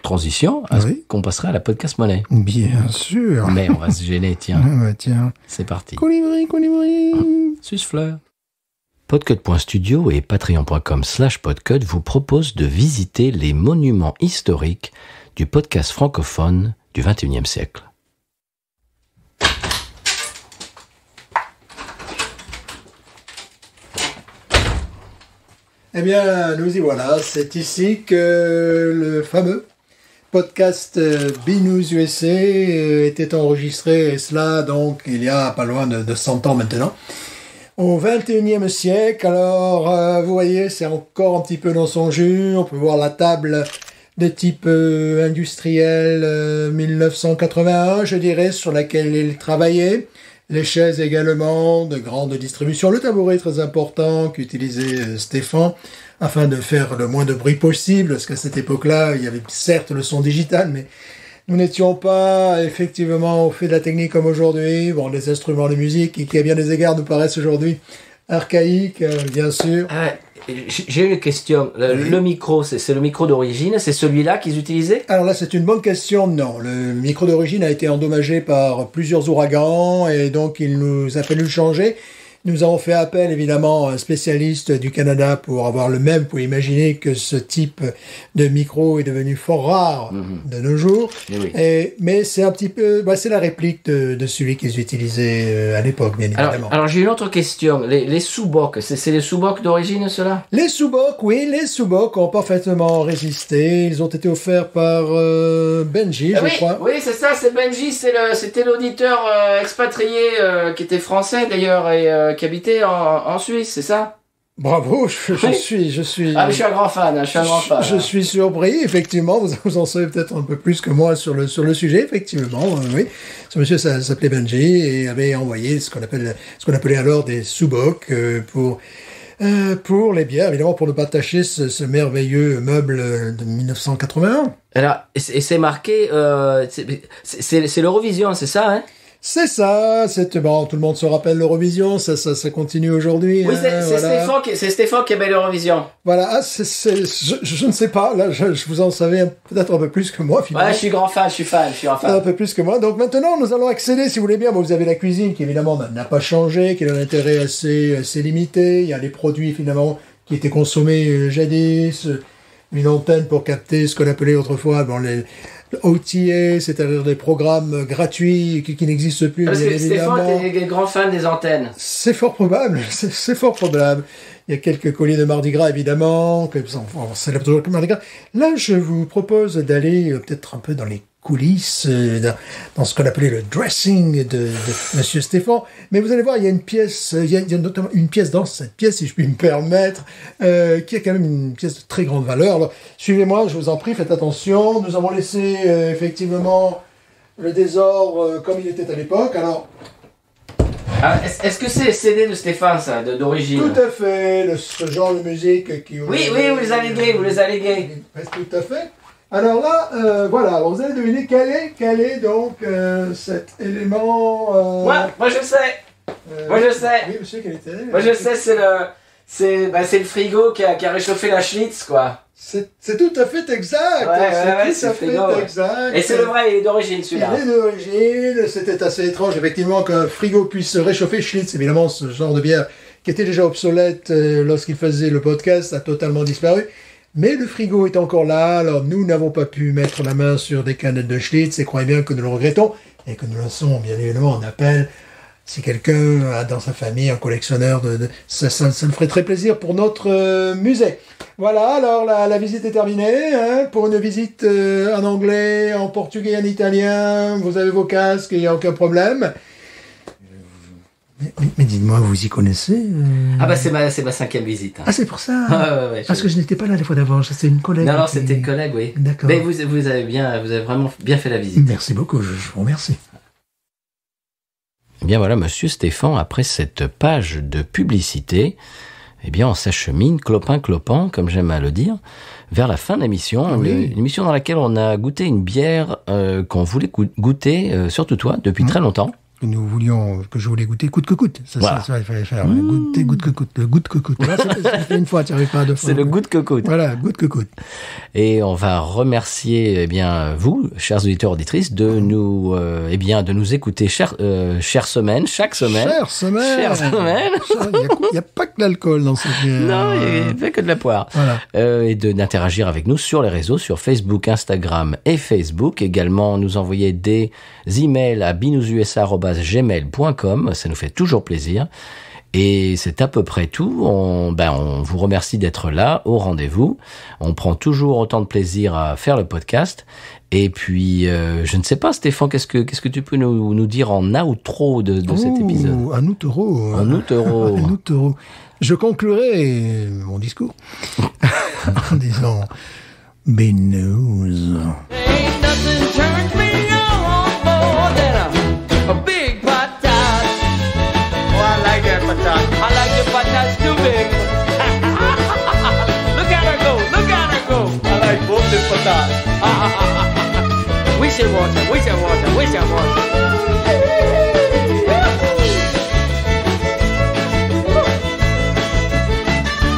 Speaker 1: transition, est-ce qu'on passerait à la podcast monnaie?
Speaker 2: Bien sûr.
Speaker 1: Mais on va se gêner, tiens.
Speaker 2: Tiens.
Speaker 1: C'est parti.
Speaker 2: Colibri.
Speaker 1: Suce-fleur. Podcut.studio et patreon.com/podcut vous proposent de visiter les monuments historiques du podcast francophone du XXIe siècle.
Speaker 2: Eh bien, nous y voilà. C'est ici que le fameux podcast B-News USA était enregistré, et cela donc il y a pas loin de 100 ans maintenant. Au XXIe siècle, alors vous voyez, c'est encore un petit peu dans son jus. On peut voir la table de type industriel 1981, je dirais, sur laquelle il travaillait. Les chaises également, de grande distribution. Le tabouret très important qu'utilisait Stéphane afin de faire le moins de bruit possible, parce qu'à cette époque-là, il y avait certes le son digital, mais nous n'étions pas effectivement au fait de la technique comme aujourd'hui. Bon, les instruments de musique qui à bien des égards nous paraissent aujourd'hui archaïques, bien sûr.
Speaker 1: J'ai une question. Le micro, c'est le micro d'origine? C'est celui-là qu'ils utilisaient?
Speaker 2: Alors là, c'est une bonne question. Non, le micro d'origine a été endommagé par plusieurs ouragans et donc il nous a fallu le changer. Nous avons fait appel évidemment à un spécialiste du Canada pour avoir le même. Vous pouvez imaginer que ce type de micro est devenu fort rare de nos jours.
Speaker 1: Eh oui.
Speaker 2: Mais c'est un petit peu, c'est la réplique de celui qu'ils utilisaient à l'époque, bien évidemment.
Speaker 1: Alors j'ai une autre question. Les sous-bocs, c'est les sous-bocs d'origine, ceux-là?
Speaker 2: Les sous-bocs, oui, les sous-bocs ont parfaitement résisté. Ils ont été offerts par Benji, je crois.
Speaker 1: Oui, c'est ça, c'est Benji, c'était l'auditeur expatrié qui était français d'ailleurs et qui habitait en Suisse, c'est ça?
Speaker 2: Bravo, je suis.
Speaker 1: Ah, mais je suis un grand fan,
Speaker 2: Je suis surpris, effectivement. Vous en savez peut-être un peu plus que moi sur le sujet, effectivement. Oui, ce monsieur s'appelait Benji et avait envoyé ce qu'on appelait alors des sous-bocs pour les bières, évidemment, pour ne pas tâcher ce merveilleux meuble de 1981.
Speaker 1: Alors, et c'est marqué, c'est l'Eurovision, c'est ça, hein?
Speaker 2: C'est ça, bon, tout le monde se rappelle l'Eurovision, ça continue aujourd'hui.
Speaker 1: Oui,
Speaker 2: hein,
Speaker 1: c'est Stéphane qui avait l'Eurovision.
Speaker 2: Voilà, je ne sais pas, là, je vous en savez peut-être un peu plus que moi, finalement.
Speaker 1: Ouais, je suis un fan.
Speaker 2: Un peu plus que moi. Donc maintenant, nous allons accéder, si vous voulez bien. Bon, vous avez la cuisine qui, évidemment, n'a pas changé, qui a un intérêt assez limité. Il y a les produits, finalement, qui étaient consommés jadis. Une antenne pour capter ce qu'on appelait autrefois, les OTA, c'est-à-dire des programmes gratuits qui n'existent plus.
Speaker 1: Parce que Stéphane était grand fan des antennes.
Speaker 2: C'est fort probable, c'est fort probable. Il y a quelques colliers de Mardi Gras, évidemment, on célèbre toujours le Mardi Gras. Là, je vous propose d'aller peut-être un peu dans les coulisses, dans ce qu'on appelait le dressing de Monsieur Stéphane. Mais vous allez voir, il y a une pièce, il y a notamment une pièce dans cette pièce, si je puis me permettre, qui a quand même une pièce de très grande valeur. Alors, suivez-moi, je vous en prie, faites attention. Nous avons laissé effectivement le désordre comme il était à l'époque. Alors,
Speaker 1: est-ce que c'est le CD de Stéphane, ça, d'origine?
Speaker 2: Tout à fait, ce genre de musique qui...
Speaker 1: Oui, vous les alléguez.
Speaker 2: Tout à fait. Alors là, voilà, alors vous allez deviner quel est donc cet élément...
Speaker 1: Moi je sais.
Speaker 2: Oui, monsieur, quel était?
Speaker 1: Moi je sais, c'est le frigo qui a réchauffé la Schlitz, quoi.
Speaker 2: C'est tout à fait exact.
Speaker 1: C'est le frigo. Exact. Et c'est le vrai, il est d'origine celui-là.
Speaker 2: Il est d'origine, c'était assez étrange effectivement qu'un frigo puisse réchauffer Schlitz. Évidemment, ce genre de bière qui était déjà obsolète lorsqu'il faisait le podcast a totalement disparu. Mais le frigo est encore là, alors nous n'avons pas pu mettre la main sur des canettes de Schlitz et croyez bien que nous le regrettons et que nous lançons bien évidemment en appel. Si quelqu'un a dans sa famille un collectionneur ça me ferait très plaisir pour notre musée. Voilà, alors la visite est terminée. Hein, pour une visite en anglais, en portugais, en italien, vous avez vos casques, il n'y a aucun problème. Mais dites-moi, vous y connaissez
Speaker 1: Ah bah c'est ma 5e visite. Hein.
Speaker 2: Ah c'est pour ça.
Speaker 1: Ouais,
Speaker 2: parce que je n'étais pas là la fois d'avant, c'était une collègue.
Speaker 1: Non, c'était une collègue, oui.
Speaker 2: D'accord.
Speaker 1: Mais vous avez vraiment bien fait la visite.
Speaker 2: Merci beaucoup, je vous remercie.
Speaker 1: Eh bien voilà, Monsieur Stéphane, après cette page de publicité, eh bien on s'achemine clopin-clopant, comme j'aime à le dire, vers la fin de l'émission.
Speaker 2: Oui.
Speaker 1: Une émission dans laquelle on a goûté une bière qu'on voulait goûter, surtout toi, depuis très longtemps.
Speaker 2: Que je voulais goûter coûte que coûte. Ça, il fallait faire. Goûter coûte que coûte. Le goût que coûte. Là, c'est une fois, tu n'arrives pas à deux fois.
Speaker 1: C'est le goût que coûte.
Speaker 2: Voilà, goût que coûte.
Speaker 1: Et on va remercier, vous, chers auditeurs auditrices, de nous, de nous écouter chaque semaine.
Speaker 2: Chère semaine. Il n'y a pas que de l'alcool dans cette bière.
Speaker 1: Non, il n'y a pas que de la poire.
Speaker 2: Voilà.
Speaker 1: Et d'interagir avec nous sur les réseaux, sur Facebook, Instagram et Facebook. Également, nous envoyer des emails à binoususa@gmail.com, ça nous fait toujours plaisir. Et c'est à peu près tout. On vous remercie d'être là, au rendez-vous. On prend toujours autant de plaisir à faire le podcast. Et puis, je ne sais pas, Stéphane, qu'est-ce que tu peux nous dire en outro de cet épisode?
Speaker 2: Un outro.
Speaker 1: Un outro.
Speaker 2: Je conclurai mon discours en disant Binous.
Speaker 5: Ain't nothing turns me on more than a big patat. Oh, I like that patat. I like the patats too big. Look at her go. I like both the patats. We should watch her.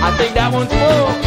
Speaker 5: I think that one's full.